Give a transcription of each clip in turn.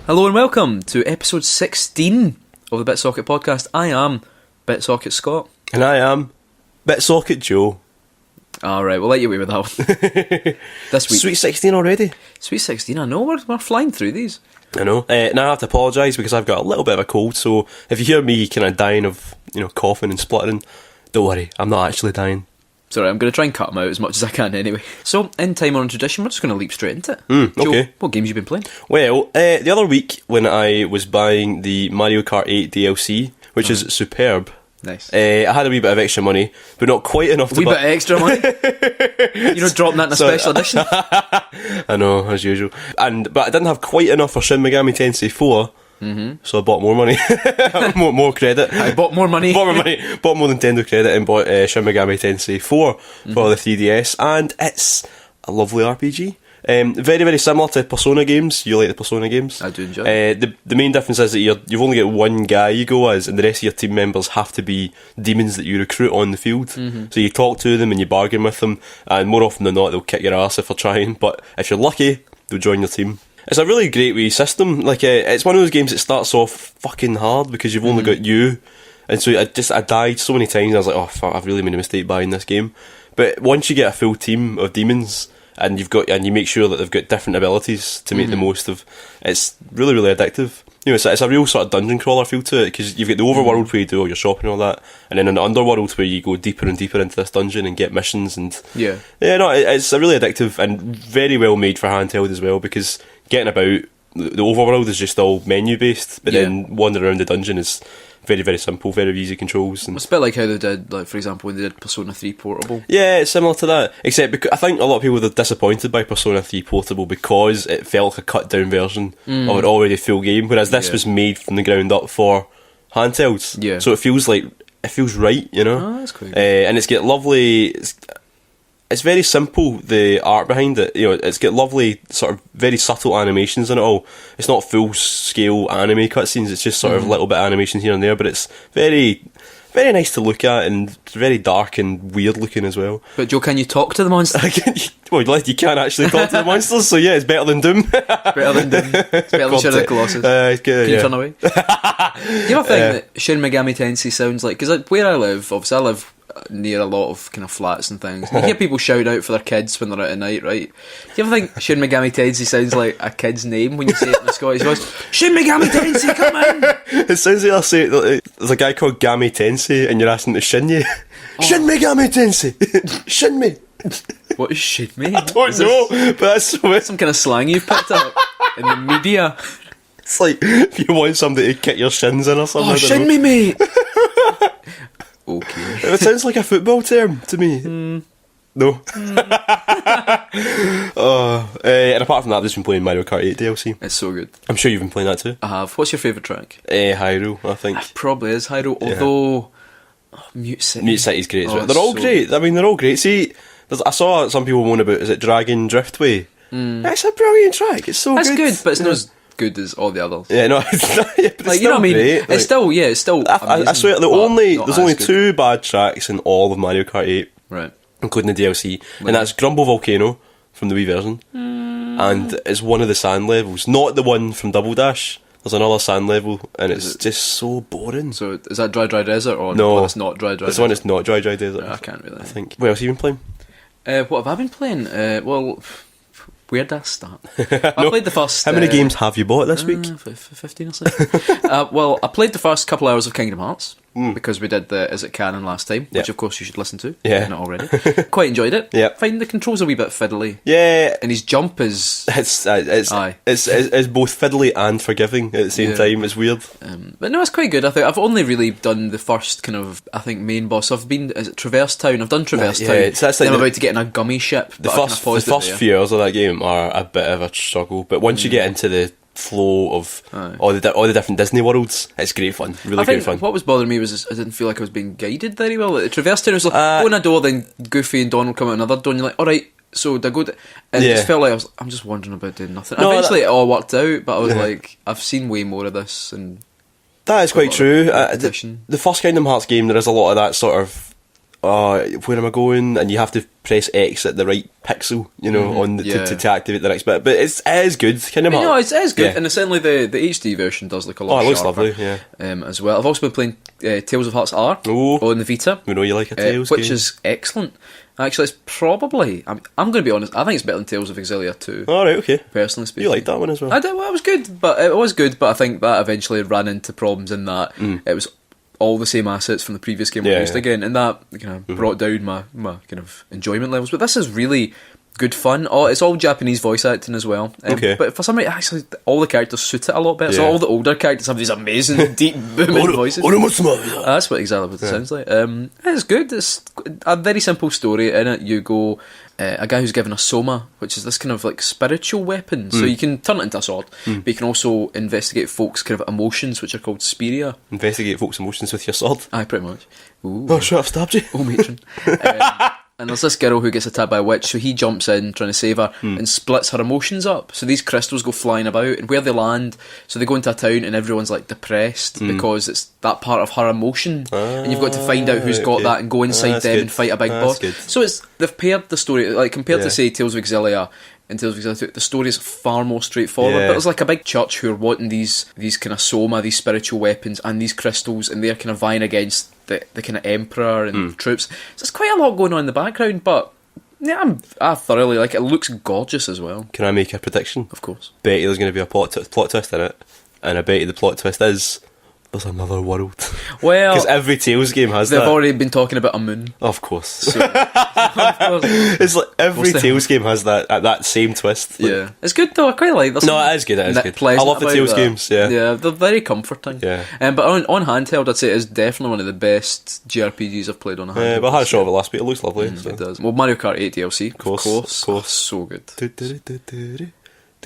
Hello and welcome to episode 16 of the BitSocket podcast. I am BitSocket Scott. And I am BitSocket Joe. Alright, we'll let you away with that one. This week. Sweet 16 already. Sweet 16, I know, we're flying through these. I know. Now I have to apologise because I've got a little bit of a cold, so if you hear me kind of dying of, coughing and spluttering, don't worry, I'm not actually dying. Sorry, I'm going to try and cut them out as much as I can anyway. So, in time on tradition, we're just going to leap straight into it. Joe, Okay. what games have you been playing? Well, the other week when I was buying the Mario Kart 8 DLC, which is superb. Nice. I had a wee bit of extra money, but not quite enough to Bit of extra money? Dropping that in a special edition? I know, as usual. But I didn't have quite enough for Shin Megami Tensei 4, so I bought more money. more credit. I bought more money. Bought more Nintendo credit and bought Shin Megami Tensei 4 for the 3DS, and it's a lovely RPG. Very, very similar to Persona games. You like the Persona games? I do enjoy the main difference is that you've only got one guy you go as, and the rest of your team members have to be demons that you recruit on the field. So you talk to them and you bargain with them, and more often than not they'll kick your ass if you're trying, but if you're lucky they'll join your team. It's a really great wee system. It's one of those games that starts off fucking hard because you've only got you, and so I died so many times. I was like, oh fuck, I've really made a mistake buying this game. But once you get a full team of demons, and you make sure that they've got different abilities to make the most of, it's really, really addictive. It's a real sort of dungeon crawler feel to it, because you've got the overworld where you do all your shopping and all that, and then in the underworld where you go deeper and deeper into this dungeon and get missions, and it's a really addictive and very well made for handheld as well, because getting about the overworld is just all menu based, but then wandering around the dungeon is very, very simple, very easy controls. And it's a bit like how they did, for example, when they did Persona 3 Portable. Yeah, it's similar to that, except because I think a lot of people were disappointed by Persona 3 Portable because it felt like a cut down version of an already full game, whereas this was made from the ground up for handhelds. Yeah. So it feels right, Oh, that's cool. And it's got lovely. It's very simple, the art behind it. It's got lovely, sort of very subtle animations in it all. It's not full scale anime cutscenes, it's just sort of little bit of animation here and there, but it's very, very nice to look at, and very dark and weird looking as well. But Joe, can you talk to the monsters? Well, you can't actually talk to the monsters, so yeah, it's better than Doom. Better than Doom. It's better than Shadow of the Colossus. Can you turn away? Do you ever think that Shin Megami Tensei sounds like... Because where I live, obviously I live near a lot of kind of flats and things. You hear people shout out for their kids when they're out at night, right? Do you ever think Shin Megami Tensei sounds like a kid's name when you say it in a Scottish voice? Shin Megami Tensei, come in! It sounds like I say there's a guy called Gami Tensei and you're asking to shin you. Shin Megami Tensei! Shin me! What is shin me? I don't know, but that's so... Some kind of slang you've picked up in the media. It's like if you want somebody to kick your shins in or something. Oh, shin me, mate! Okay. It sounds like a football term to me. No. And apart from that, I've just been playing Mario Kart 8 DLC. It's so good. I'm sure you've been playing that too. I have. What's your favourite track? Hyrule, I think. It probably is Hyrule, although... Mute City. Mute City's great as well. They're all so great. I mean, they're all great. See, I saw some people moan about, is it Dragon Driftway? It's a brilliant track. It's so good. It's good, but it's not as good as all the others. Yeah, no, it's not, but it's you know what I mean? great. It's still I swear, there's only two bad tracks in all of Mario Kart 8, right, including the DLC, and that's Grumble Volcano from the Wii version, and it's one of the sand levels, not the one from Double Dash. There's another sand level, and it's just so boring. So is that Dry Desert, or no? It's not Dry Desert. It's the one that's not Dry Desert. I can't really. I think. What else have you been playing? What have I been playing? Well, where did I start? I played the first... How many games have you bought this week? 15 or so. Well, I played the first couple hours of Kingdom Hearts, because we did the Is It Canon last time, which of course you should listen to, if you've not already. Quite enjoyed it. Find the controls a wee bit fiddly. Yeah. And his jump is... It's both fiddly and forgiving at the same time. It's weird. But no, it's quite good. I think I've only really done the first kind of, main boss. I've been... Is it Traverse Town? I've done Traverse Town. That's like I'm about to get in a gummy ship. The first few hours of that game are a bit of a struggle, but once you get into the flow of all the different Disney worlds, it's great fun. Really great fun. What was bothering me was I didn't feel like I was being guided very well. Like the Traverse Town was like go in a door, then Goofy and Donald come out another door, and you're like, alright, so they go and it just felt like I'm just wandering about doing nothing. Eventually it all worked out, but I was like, I've seen way more of this, and that is quite true. The first Kingdom Hearts game, there is a lot of that sort of where am I going? And you have to press X at the right pixel, on to activate the next bit. But it is good. It is good, and certainly the HD version does look a lot. Oh, it looks sharper, lovely. Yeah. As well, I've also been playing Tales of Hearts R on the Vita. We know you like a Tales which game. Is excellent. Actually, it's probably. I'm going to be honest. I think it's better than Tales of Exilia 2. All right, okay. Personally speaking, you liked that one as well. I did. Well, it was good, but I think that eventually ran into problems in that it was all the same assets from the previous game used again, and that kind of brought down my kind of enjoyment levels. But this is really good fun. It's all Japanese voice acting as well. But for some reason, actually, all the characters suit it a lot better. So all the older characters have these amazing, deep, booming voices. That's what it sounds like. It's good. It's a very simple story. In it, you go a guy who's given a soma, which is this kind of like spiritual weapon. So you can turn it into a sword, but you can also investigate folks' kind of emotions, which are called spiria. Investigate folks' emotions with your sword? Aye, pretty much. Ooh. Oh, shit, I've stabbed you. Oh, matron. And there's this girl who gets attacked by a witch, so he jumps in trying to save her and splits her emotions up. So these crystals go flying about, and where they land, so they go into a town and everyone's like depressed because it's that part of her emotion, and you've got to find out who's got that and go inside them and fight a big boss. Good. So they've paired the story, like compared to say Tales of Exilia. In Tales of Exilia 2, the story is far more straightforward, but there's like a big church who are wanting these kind of soma, these spiritual weapons and these crystals, and they're kind of vying against the kind of emperor and troops. So there's quite a lot going on in the background, but yeah, I thoroughly like it. It looks gorgeous as well. Can I make a prediction? Of course. Bet you there's going to be a plot twist in it, and I bet you the plot twist is there's another world. Well, because every Tales game has they've that. already been talking about a moon. Of course. So, of course. It's like every Tales game has that same twist. Like, yeah, it's good though. I quite like this. No, it is good. It is good. I love the Tales games. Yeah, they're very comforting. Yeah, but on handheld, I'd say it is definitely one of the best JRPGs I've played on a handheld. Yeah, but I had a shot of it last week. It looks lovely. So. It does. Well, Mario Kart 8 DLC, of course. So good.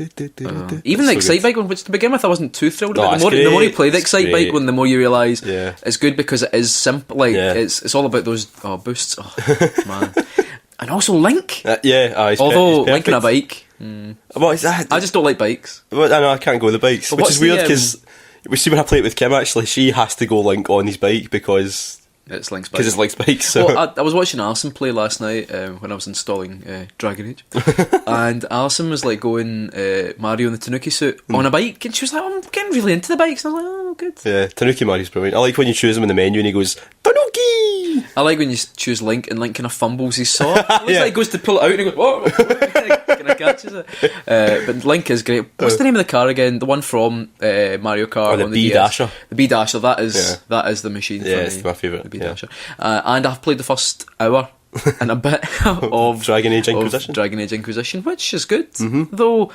Even the Excitebike one, which to begin with I wasn't too thrilled about. The more you play the Excitebike one, the more you realise it's good because it is simple. Like it's all about those boosts. Oh man, and also Link. Although Link on a bike. I just don't like bikes. Well, I know I can't go with the bikes, which is weird because we see when I play it with Kim. Actually, she has to go Link on his bike because. It's Link's bike. Because it's Link's bike. So. Well, I was watching Alison play last night when I was installing Dragon Age, and Alison was like going Mario in the Tanuki suit on a bike, and she was like, "I'm getting really into the bikes." And I was like, "Oh, good." Yeah, Tanuki Mario's brilliant. I like when you choose him in the menu and he goes Tanuki. I like when you choose Link and Link kind of fumbles his sword. It looks like he goes to pull it out and he goes, "Whoa!" kind of catches it. But Link is great. What's the name of the car again? The one from Mario Kart. The B Dasher. The B Dasher. That is the machine. Yeah, it's my favourite. The B Dasher. And I've played the first hour and a bit of Dragon Age Inquisition, which is good. Though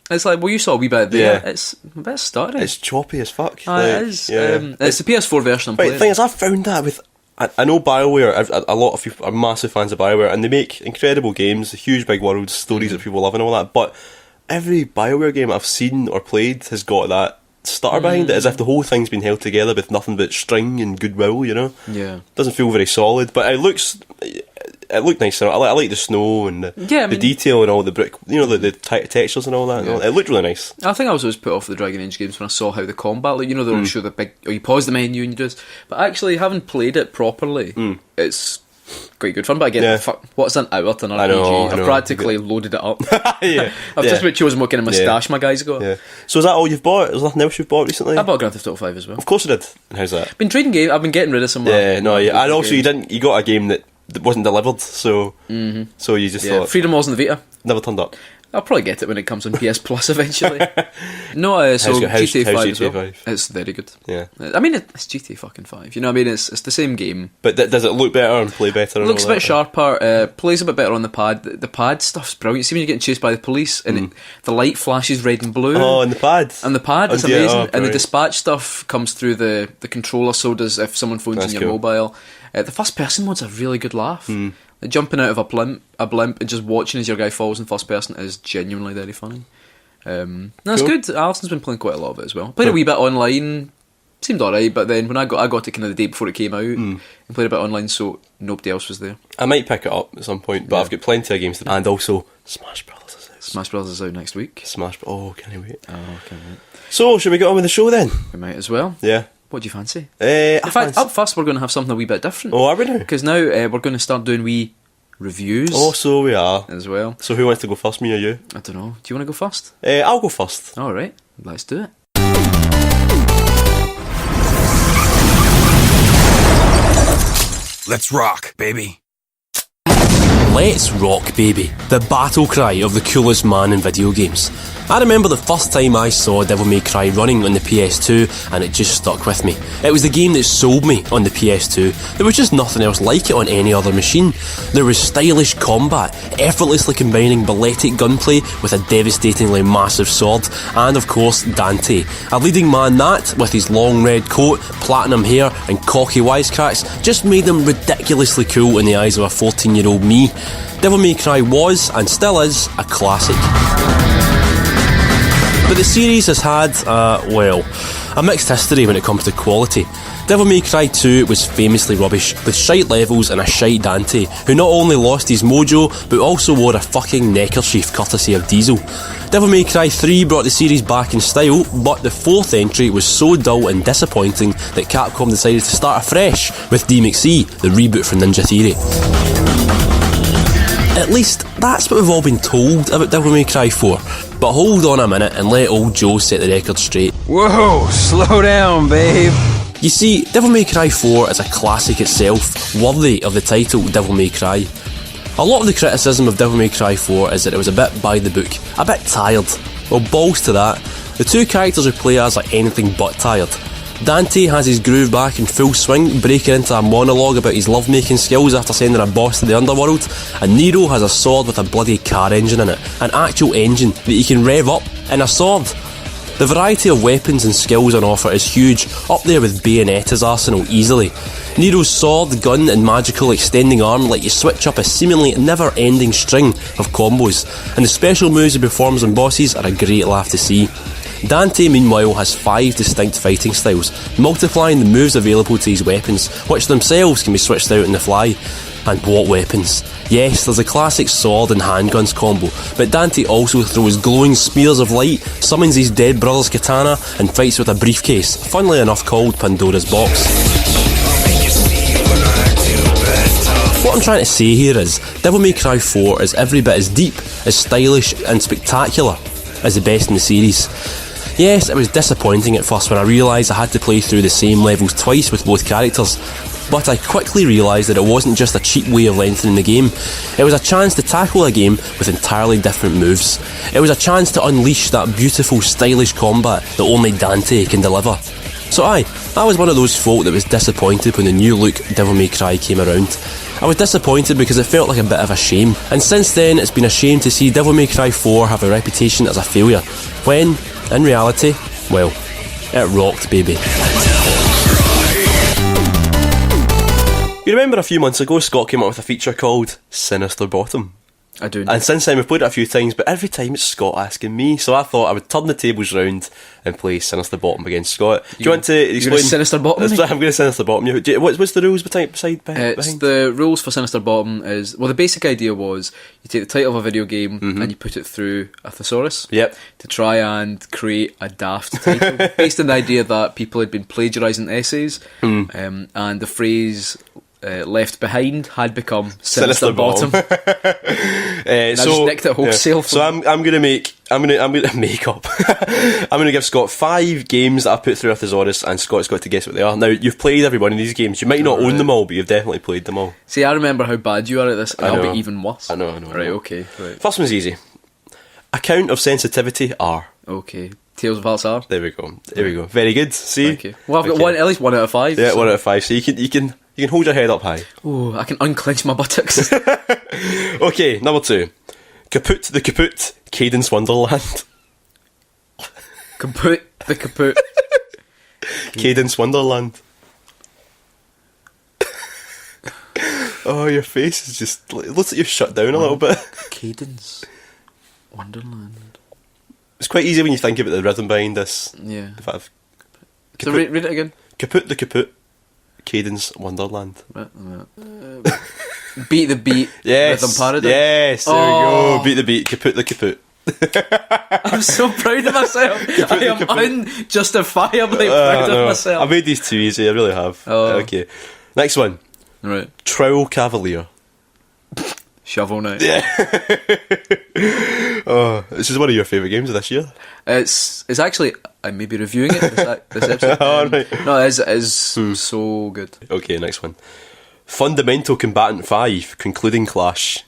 it's like, well, you saw a wee bit there. It's a bit stuttery. It's choppy as fuck. It is. It's the PS4 version I'm playing. The thing is, I found that with. I know BioWare, a lot of people are massive fans of BioWare, and they make incredible games, huge big worlds, stories that people love and all that, but every BioWare game I've seen or played has got that stutter behind it, as if the whole thing's been held together with nothing but string and goodwill, Yeah. Doesn't feel very solid, but it looked nice. I like the snow and the detail and all the brick, the textures and all that. Yeah. It looked really nice. I think I was always put off the Dragon Age games when I saw how the combat, they don't show the big, or you pause the menu and you do this. But actually, having played it properly, it's quite good fun. But again, what's an hour to an RPG? I've practically loaded it up. I've just about chosen what kind of moustache my guy's got. Yeah. So is that all you've bought? Is there nothing else you've bought recently? I bought Grand Theft Auto 5 as well. Of course you did. And how's that? Been trading games. I've been getting rid of some. And also you got a game that wasn't delivered, so so you just thought Freedom Wars on the Vita never turned up. I'll probably get it when it comes on PS Plus eventually. No, so GTA 5 as well. 5? It's very good. Yeah, I mean it's GTA fucking 5. You know what I mean? It's the same game. But does it look better and play better? It looks a bit sharper. Plays a bit better on the pad. The pad stuff's brilliant. See when you're getting chased by the police and the light flashes red and blue. Oh, and the pad. And the pad is amazing. And the dispatch stuff comes through the controller. So does if someone phones in your mobile. The first person mode's a really good laugh. Jumping out of a blimp and just watching as your guy falls in first person is genuinely very funny. That's good. Alison's been playing quite a lot of it as well. Played a wee bit online, seemed alright, but then when I got it kind of the day before it came out and played a bit online, so nobody else was there. I might pick it up at some point, but I've got plenty of games to play. And also Smash Brothers is out. Smash Brothers is out next week. Can't wait. Oh, can't wait. So should we get on with the show then? We might as well. Yeah. What do you fancy? In fact, up first we're going to have something a wee bit different. Oh, are we now? Because now we're going to start doing wee reviews. Oh, so we are. As well. So who wants to go first, me or you? I don't know. Do you want to go first? I'll go first. Alright, let's do it. Let's rock, baby. Let's rock, baby. The battle cry of the coolest man in video games. I remember the first time I saw Devil May Cry running on the PS2 and it just stuck with me. It was the game that sold me on the PS2. There was just nothing else like it on any other machine. There was stylish combat, effortlessly combining balletic gunplay with a devastatingly massive sword, and of course Dante, a leading man that, with his long red coat, platinum hair and cocky wisecracks, just made him ridiculously cool in the eyes of a 14-year-old me. Devil May Cry was, and still is, a classic. But the series has had, a mixed history when it comes to quality. Devil May Cry 2 was famously rubbish, with shite levels and a shite Dante, who not only lost his mojo, but also wore a fucking neckerchief courtesy of Diesel. Devil May Cry 3 brought the series back in style, but the fourth entry was so dull and disappointing that Capcom decided to start afresh with DMXE, the reboot from Ninja Theory. At least, that's what we've all been told about Devil May Cry 4. But hold on a minute and let old Joe set the record straight. Whoa, slow down, babe. You see, Devil May Cry 4 is a classic itself, worthy of the title Devil May Cry. A lot of the criticism of Devil May Cry 4 is that it was a bit by the book, a bit tired. Well, balls to that. The two characters who play as are anything but tired. Dante has his groove back in full swing, breaking into a monologue about his lovemaking skills after sending a boss to the underworld, and Nero has a sword with a bloody car engine in it, an actual engine that he can rev up in a sword. The variety of weapons and skills on offer is huge, up there with Bayonetta's arsenal easily. Nero's sword, gun and magical extending arm let you switch up a seemingly never-ending string of combos, and the special moves he performs on bosses are a great laugh to see. Dante, meanwhile, has 5 distinct fighting styles, multiplying the moves available to his weapons, which themselves can be switched out on the fly. And what weapons? Yes, there's a classic sword and handguns combo, but Dante also throws glowing spears of light, summons his dead brother's katana, and fights with a briefcase, funnily enough called Pandora's Box. What I'm trying to say here is, Devil May Cry 4 is every bit as deep, as stylish and spectacular as the best in the series. Yes, it was disappointing at first when I realised I had to play through the same levels twice with both characters, but I quickly realised that it wasn't just a cheap way of lengthening the game. It was a chance to tackle a game with entirely different moves. It was a chance to unleash that beautiful, stylish combat that only Dante can deliver. So I was one of those folk that was disappointed when the new look Devil May Cry came around. I was disappointed because it felt like a bit of a shame, and since then it's been a shame to see Devil May Cry 4 have a reputation as a failure, when, in reality, well, it rocked, baby. You remember a few months ago Scott came up with a feature called Sinister Bottom? I do. And since then we've played it a few times, but every time it's Scott asking me, so I thought I would turn the tables round and play Sinister Bottom against Scott. Do you want to explain? Sinister Bottom? I'm going to Sinister Bottom. What's the rules behind? The rules for Sinister Bottom is, well, the basic idea was you take the title of a video game and you put it through a thesaurus to try and create a daft title based on the idea that people had been plagiarising essays and the phrase Left Behind had become Sinister Bottom. So I just nicked it wholesale. So I'm going to make up. I'm going to give Scott 5 games that I put through a thesaurus, and Scott's got to guess what they are. Now, you've played every one of these games. You might not own them all, but you've definitely played them all. See, I remember how bad you are at this, and I'll be even worse. I know. Right, okay. Right. First one's easy. Account of sensitivity R. Okay. Tales of Hearts R. There we go. Very good. See? Thank you. Well, I've got at least 1 out of 5. Yeah, so 1 out of 5. So you can hold your head up high. Oh, I can unclench my buttocks. Okay, number 2. Kaput the Kaput, Cadence Wonderland. Kaput the Kaput. Cadence Wonderland. Oh, your face is just... It looks like you've shut down a little bit. Cadence Wonderland. It's quite easy when you think about the rhythm behind this. Yeah. So read it again. Kaput the Kaput, Cadence Wonderland. Beat the Beat. Yes. Rhythm Paradise. Yes. There we go. Beat the Beat. Kaput the Kaput. I'm so proud of myself. I am unjustifiably proud of myself. I made these too easy, I really have. Oh. Okay. Next one. Right. Trowel Cavalier. Shovel Knight. Yeah. Oh, this is one of your favourite games of this year. It's actually, I may be reviewing it this episode. Oh, right. No, it is so good. Okay, next one. Fundamental Combatant 5, Concluding Clash.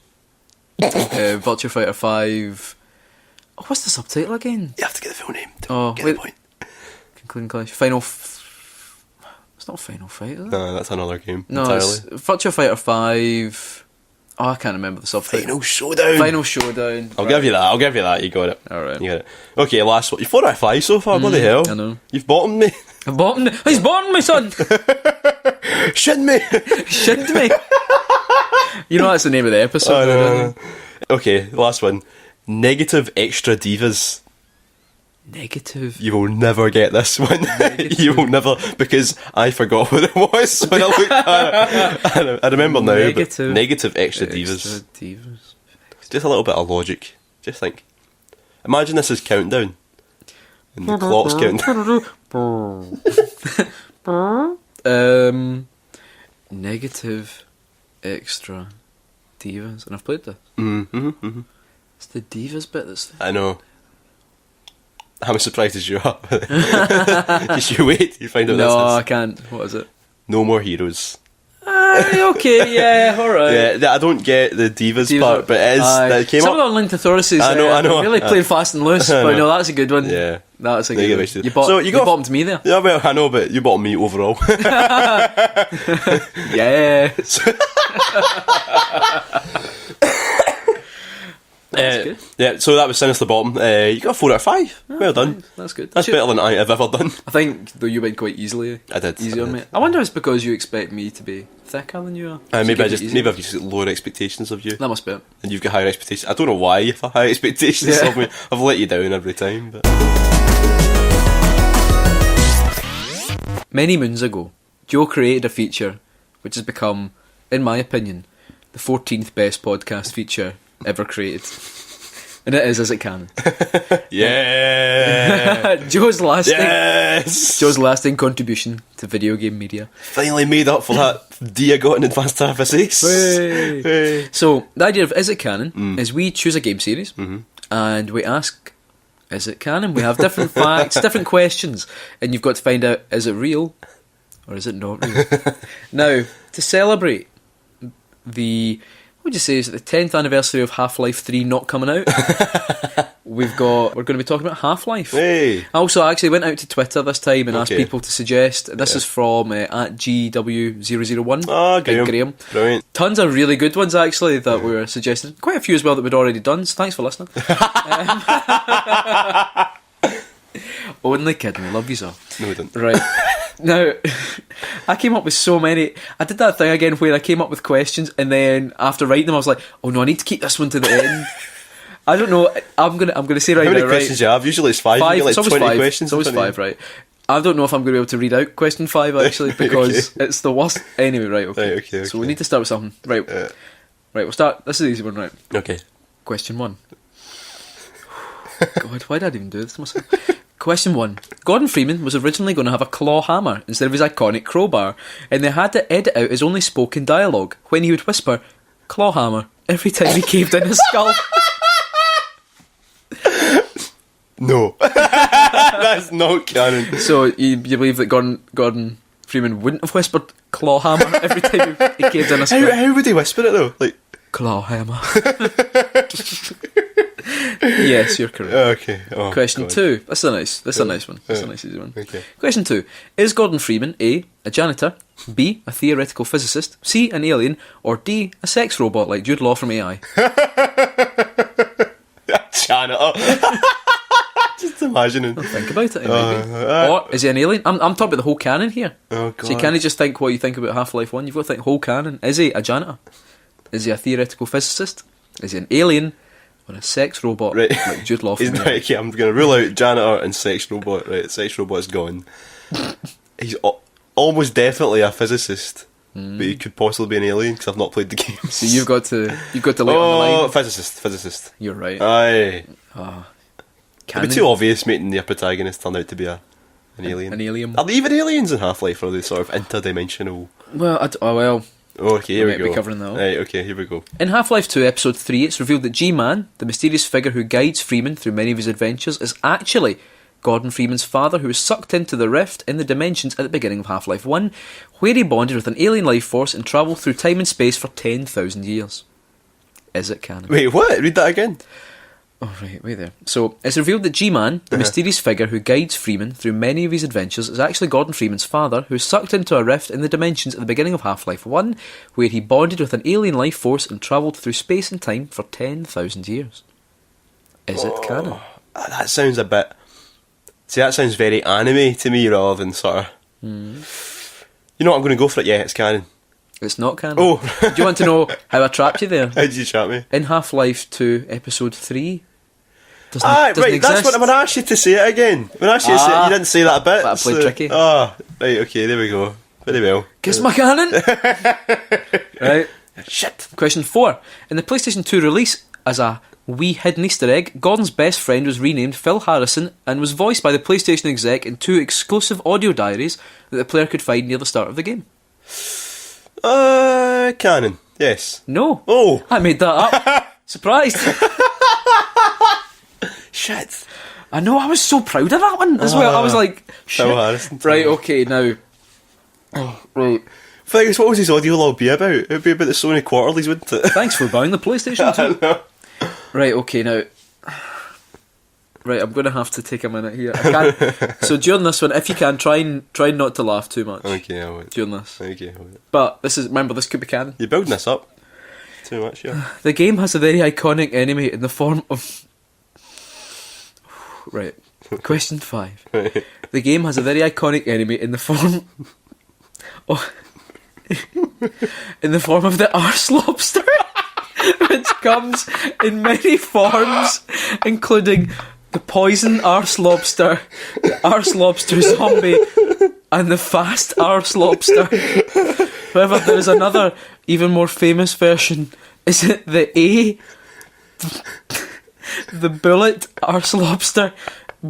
Virtua Fighter 5. Oh, what's the subtitle again? You have to get the full name to get wait. the point. Concluding Clash. It's not Final Fight, is it? No, that's another game No, entirely. it's Virtua Fighter 5. Oh, I can't remember the subtitle. Final Showdown. Final Showdown. I'll give you that. You got it. Alright. You got it. Okay, last one. You're 4 out of 5 so far. Bloody hell. I know. You've bottomed me. He's bottomed me, son! Shin me. Shinned me! You know that's the name of the episode, though, don't you? Okay, last one. Negative Extra Divas. Negative. You will never get this one. You will never, because I forgot what it was when I looked at it. I remember now. Negative Extra Divas. Just a little bit of logic. Just think. Imagine this is countdown. And the clock's counting. Negative Extra Divas. And I've played this. It's the Divas bit that's... I know. I'm as surprised as you are. Just you wait, you find out No, this is. I can't. What is it? No More Heroes. Okay, yeah, alright. Yeah, I don't get the divas part, but it is. That came Some up. of the online authorities I know. really playing fast and loose, but no, that's a good one. Yeah. That's a Negative good Extra. one. So You got- bottomed me there. Yeah, well, I know, but you bottom me overall. Yes. Good. Yeah, so that was Sinister Bottom. You got a 4 out of 5. Well done. That's good. That's better than I have ever done. I think, though, you went quite easily. I did. Easy on me. I wonder if it's because you expect me to be thicker than you are. Maybe I've just got lower expectations of you, That must be it. and you've got higher expectations. I don't know why you've got higher expectations Yeah. of me. I've let you down every time. But Many moons ago, Joe created a feature which has become, in my opinion, the 14th best podcast feature ever created. And it is Is It Canon. yeah, Joe's lasting contribution to video game media. finally made up for that D I got in Advanced RFSAs. Hey. So, the idea of Is It Canon is we choose a game series and we ask, is it canon? We have different facts, different questions, and you've got to find out, is it real or is it not real? Now, to celebrate the, what would you say, is it the 10th anniversary of Half-Life 3 not coming out? We're going to be talking about Half-Life. Hey. I also actually went out to Twitter this time and asked Okay. people to suggest. This is from at GW001. Oh, Big Graham. Brilliant. Tons of really good ones actually that were suggested. Quite a few as well that we'd already done. So thanks for listening. Only kidding. We love you so. No, we don't. Right. Now, I came up with so many. I did that thing again where I came up with questions and then after writing them I was like, oh no, I need to keep this one to the end. I don't know. I'm gonna say right How now. many questions do you have? Usually it's 5. You get like It's always 20 five. questions. It's always in front 5, of you. right? I don't know if I'm going to be able to read out question 5 actually because it's the worst. Anyway, right? Okay. Right, okay. So we need to start with something. Right. Right. We'll start. This is the easy one, right? Okay. Question 1. God, why did I even do this to myself? Question 1. Gordon Freeman was originally going to have a claw hammer instead of his iconic crowbar, and they had to edit out his only spoken dialogue when he would whisper "claw hammer" every time he caved in his skull. No. That's not canon. So you believe that Gordon Freeman wouldn't have whispered "claw hammer" every time he caved in his skull? How would he whisper it though? Like, Claw hammer. Yes, you're correct. okay. Oh, Question God. 2. That's a nice one. That's a nice easy one. Okay. Question 2. Is Gordon Freeman A janitor, B, a theoretical physicist, C, an alien, or D, a sex robot like Jude Law from AI? Janitor. Just imagining. Think about it, maybe. Or is he an alien? I'm talking about the whole canon here. Oh, God. So you can't just think what you think about Half-Life 1. You've got to think whole canon. Is he a janitor? Is he a theoretical physicist? Is he an alien? Or a sex robot Right. like Jude Law from He's AI? right, okay, I'm going to rule out janitor and sex robot. Right, sex robot's gone. He's almost definitely a physicist, but he could possibly be an alien because I've not played the game. So you've got to lay it on the line. Physicist. You're right. Aye. It'd be too obvious making the protagonist turn out to be an alien. An alien. Are they even aliens in Half-Life, or are they sort of interdimensional? Well, Okay, here we go. Be covering that. Right, okay, here we go. In Half-Life 2 Episode 3, it's revealed that G-Man, the mysterious figure who guides Freeman through many of his adventures, is actually Gordon Freeman's father, who was sucked into the rift in the dimensions at the beginning of Half-Life 1, where he bonded with an alien life force and travelled through time and space for 10,000 years. Is it canon? Wait, what? Read that again. Oh, right, wait there. So, it's revealed that G-Man, the mysterious figure who guides Freeman through many of his adventures, is actually Gordon Freeman's father, who was sucked into a rift in the dimensions at the beginning of Half-Life 1, where he bonded with an alien life force and travelled through space and time for 10,000 years. Is it canon? That sounds a bit... See, that sounds very anime to me, rather than sort of... You know what, I'm going to go for it. Yeah, it's canon. It's not canon. Oh. Do you want to know how I trapped you there? How did you trap me? In Half-Life 2 Episode 3... Right, that's what I'm going to ask you to say it again. When I asked you to say it, you didn't say that a bit. But I played tricky. Right, okay, there we go. Very well. Guess my canon! Right. Shit. Question 4. In the PlayStation 2 release, as a wee hidden Easter egg, Gordon's best friend was renamed Phil Harrison and was voiced by the PlayStation exec in 2 exclusive audio diaries that the player could find near the start of the game. Canon. Yes. No. Oh. I made that up. Surprised. Shit. I know, I was so proud of that one as well. I was like, shit. Phil Harrison. Right, okay, now. Oh, right. Thing is, what was his audio log be about? It would be about the Sony Quarterlies, wouldn't it? Thanks for buying the PlayStation 2. Right, okay, now. Right, I'm going to have to take a minute here. I can't. So during this one, if you can, try not to laugh too much. Okay, I won't. During this. Okay, I won't. But remember, this could be canon. You're building this up too much, yeah. The game has a very iconic enemy in the form of... Right. Question 5. Right. The game has a very iconic enemy in the form of... in the form of the arse lobster, which comes in many forms, including the poison arse lobster, the arse lobster zombie, and the fast arse lobster. However, there is another, even more famous version. Is it the the bullet arse lobster,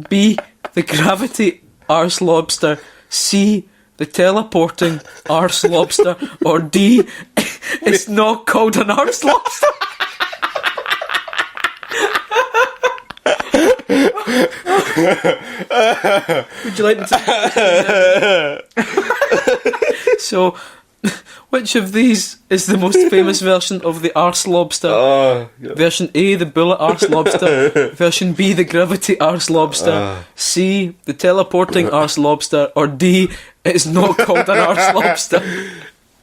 B, the gravity arse lobster, C, the teleporting arse lobster, or D, it's not called an arse lobster? Would you like me to... So, which of these is the most famous version of the arse lobster? Version A, the bullet arse lobster. Version B, the gravity arse lobster. C, the teleporting arse lobster. Or D, it's not called an arse lobster.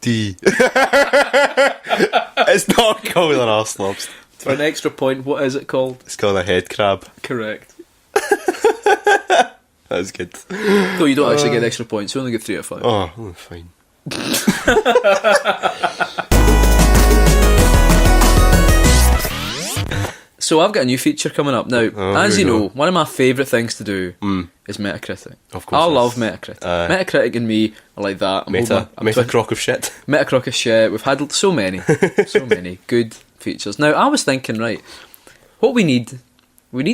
D. It's not called an arse lobster. For an extra point, what is it called? It's called a head crab. Correct. That was good. No, you don't actually get extra points. You only get 3 out of 5. Oh, fine. So I've got a new feature coming up now. As you know, one of my favourite things to do is Metacritic. Of course, I love Metacritic. Metacritic and me are like that. Metacrock of shit. Metacrock of shit. We've had so many good features. Now I was thinking, right, what we need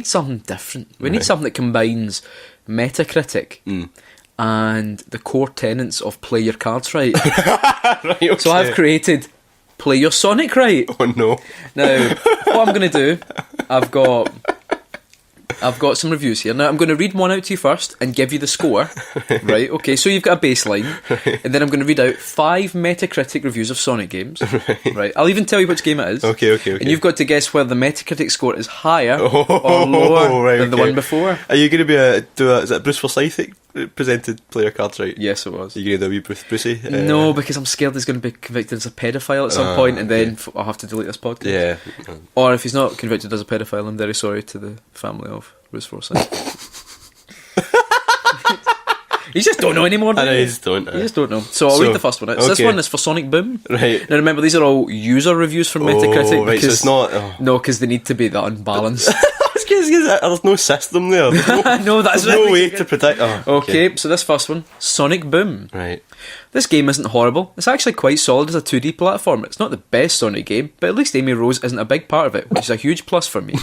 something different. We need something that combines Metacritic and the core tenets of play your cards right. Right, okay. So I've created Play Your Sonic Right. Oh no. Now, what I'm going to do, I've got some reviews here. Now, I'm going to read one out to you first and give you the score. Right, okay, so you've got a baseline. And then I'm going to read out 5 Metacritic reviews of Sonic games. Right, I'll even tell you which game it is. Okay. And you've got to guess whether the Metacritic score is higher or lower than the one before. Are you going to be is it Bruce Forsyth presented Player Cards Right? Yes, it was. Are you going to do a wee Brucey? No, because I'm scared he's going to be convicted as a paedophile at some point, and then I'll have to delete this podcast. Yeah. Or if he's not convicted as a paedophile, I'm very sorry to the family of Bruce Forsyth. You just don't know anymore, do you? I know, you just don't. You just don't know. So I'll read the first one out. So this one is for Sonic Boom. Right. Now remember, these are all user reviews from Metacritic. Right, so it's not... No, because they need to be that unbalanced. There's no system there. No, that's there's no way to predict. Okay, so this first one, Sonic Boom. Right. This game isn't horrible. It's actually quite solid as a 2D platform. It's not the best Sonic game, but at least Amy Rose isn't a big part of it, which is a huge plus for me.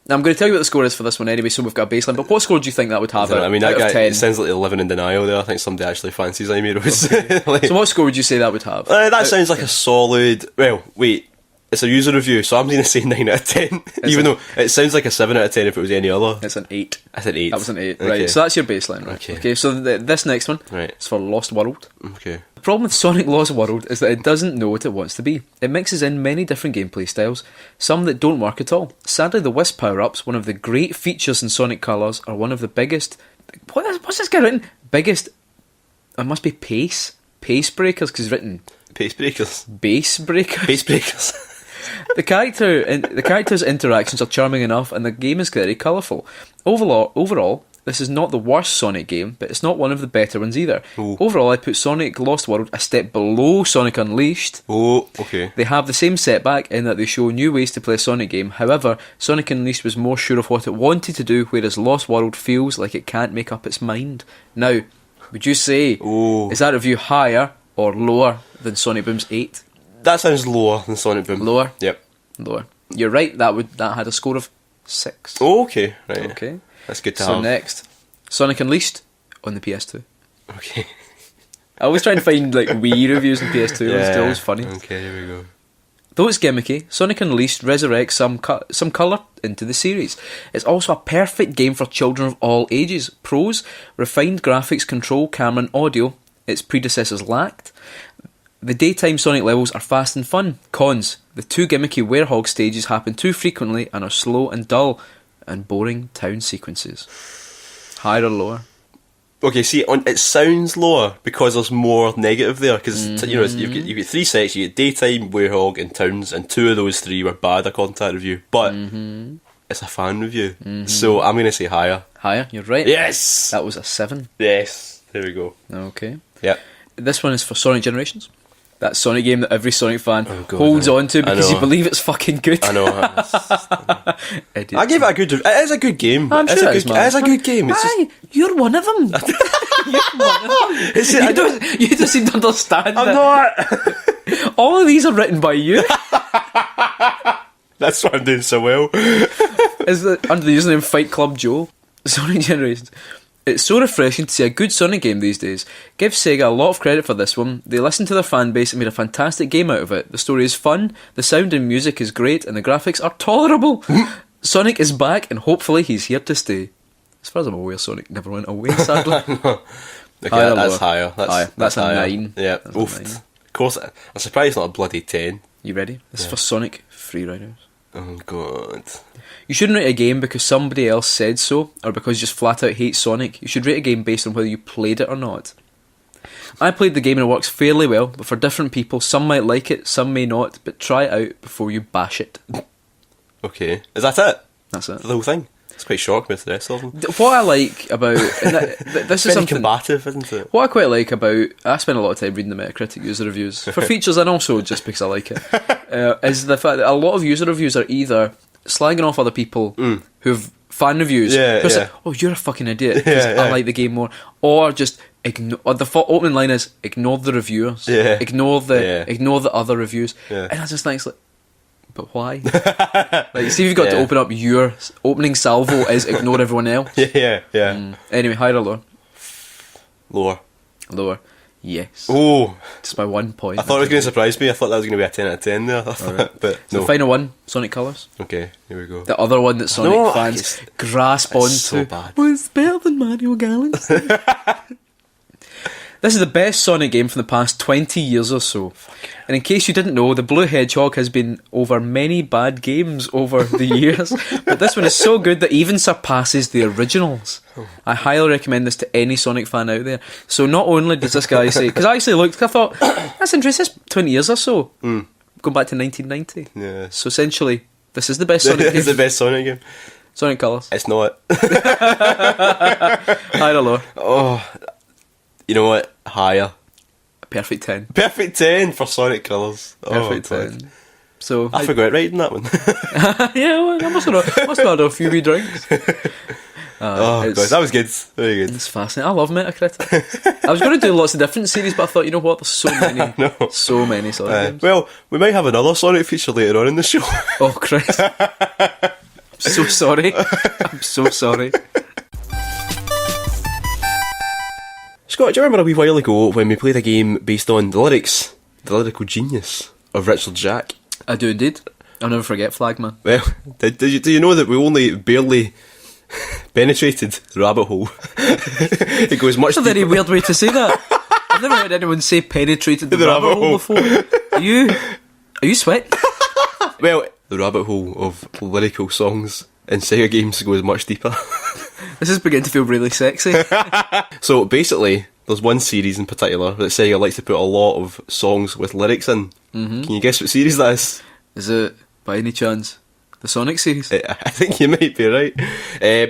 Now, I'm going to tell you what the score is for this one anyway, so we've got a baseline. But what score do you think that would have? I mean, that out guy of 10? it sounds like they're living in denial there. I think somebody actually fancies Amy Rose. So what score would you say that would have? That sounds like a solid. Well, wait, it's a user review, so I'm going to say 9 out of 10. Even though it sounds like a 7 out of 10 if it was any other. It's an 8. I said 8. That was an 8. Okay. Right, so that's your baseline, right? Okay, so this next one is for Lost World. Okay. The problem with Sonic Lost World is that it doesn't know what it wants to be. It mixes in many different gameplay styles, some that don't work at all. Sadly, the Wisp power-ups, one of the great features in Sonic Colors, are one of the biggest... What's this guy written? Biggest... It must be pace breakers, because he's written... Pace breakers. Base breakers? Base breakers. The characters' interactions are charming enough, and the game is very colourful. Overall, this is not the worst Sonic game, but it's not one of the better ones either. Ooh. Overall, I put Sonic Lost World a step below Sonic Unleashed. Oh, okay. They have the same setback in that they show new ways to play a Sonic game. However, Sonic Unleashed was more sure of what it wanted to do, whereas Lost World feels like it can't make up its mind. Now, would you say, is that review higher or lower than Sonic Boom's 8? That sounds lower than Sonic Boom. Lower? Yep. Lower. You're right, that had a score of 6. Oh, okay. Right. Okay. That's good to So have. next, Sonic Unleashed on the PS2. Okay. I always try and find like Wii reviews on PS2. It's always funny. Okay, here we go. Though it's gimmicky, Sonic Unleashed resurrects some colour into the series. It's also a perfect game for children of all ages. Pros: refined graphics, control, camera and audio its predecessors lacked. The daytime Sonic levels are fast and fun. Cons: the 2 gimmicky werehog stages happen too frequently and are slow and dull, and boring town sequences. Higher or lower? Okay, see, it sounds lower because there's more negative there. Because you've got 3 sets. You get daytime, werehog, and towns, and 2 of those 3 were bad according to that review. But it's a fan review, so I'm going to say higher. Higher, you're right. Yes, That was a 7. yes. There we go. Okay. Yep. This one is for Sonic Generations. That Sonic game that every Sonic fan I holds know. on to because you believe it's fucking good. I know. Idiot. I give it a good. It is a good game. I'm sure it is, man. It is a good game. It's Aye, you're one of them. You're one of them. You don't seem to understand I'm that. not. All of these are written by you. That's why I'm doing so well. Is that under the username Fight Club Joe? Sonic Generations. It's so refreshing to see a good Sonic game these days. Give Sega a lot of credit for this one. They listened to their fan base and made a fantastic game out of it. The story is fun, the sound and music is great, and the graphics are tolerable. Sonic is back, and hopefully he's here to stay. As far as I'm aware, Sonic never went away, sadly. Okay, Higher or that's lower? higher. Aye, that's a higher. 9. Yeah. That's a Oof. 9. Of course, I'm surprised it's not a bloody 10. You ready? This is for Sonic Freeriders. Oh god. You shouldn't rate a game because somebody else said so, or because you just flat out hate Sonic. You should rate a game based on whether you played it or not. I played the game and it works fairly well, but for different people, some might like it, some may not, but try it out before you bash it. Okay. Is that it? That's it. The whole thing? It's quite shocked with the rest of them. What I like about... and this is Very something... combative, isn't it? What I quite like about... I spend a lot of time reading the Metacritic user reviews, for features and also just because I like it, is the fact that a lot of user reviews are either slagging off other people who've fan reviews, who's like, oh, you're a fucking idiot, 'cause I like the game more, or just ignore... the opening line is, ignore the reviewers, ignore the other reviews, and I just think it's like, but why? Like, see if you've got to open up your opening salvo is ignore everyone else. Anyway, higher or lower? Lower. Yes. Oh. Just by 1 point. I thought it was going to surprise me. I thought that was going to be a 10 out of 10 there. Right. But so no. the final one, Sonic Colors. Okay, here we go. The other one that Sonic fans grasp onto. So bad. Well, it's better than Mario Galaxy. This is the best Sonic game from the past 20 years or so. And in case you didn't know, the Blue Hedgehog has been over many bad games over the years, but this one is so good that even surpasses the originals. I highly recommend this to any Sonic fan out there. So not only does this guy say... Because I actually looked, I thought, that's interesting, it's 20 years or so. Going back to 1990. Yeah. So essentially, this is the best Sonic game. It's the best Sonic game. Sonic Colors. It's not. Higher or lower? Oh, you know what? Higher. Perfect 10. Perfect 10 for Sonic Colours. Perfect 10. So I forgot writing that one. yeah, well, I must have had a few wee drinks. God, that was good. Very good. It's fascinating. I love Metacritic. I was going to do lots of different series, but I thought, you know what? There's so many, so many Sonic games. Well, we might have another Sonic feature later on in the show. Oh Christ! So sorry. I'm so sorry. Scott, do you remember a wee while ago when we played a game based on the lyrics, the lyrical genius of Richard Jack? I do indeed. I'll never forget Flagman. Well, do you know that we only barely penetrated the rabbit hole? It goes much That's a very weird way to say that. I've never heard anyone say penetrated the rabbit hole before. Are you sweating? Well, the rabbit hole of lyrical songs in Sega games goes much deeper. This is beginning to feel really sexy. So basically, there's one series in particular that Sega likes to put a lot of songs with lyrics in. Mm-hmm. Can you guess what series that is? Is it, by any chance, the Sonic series? I think you might be right.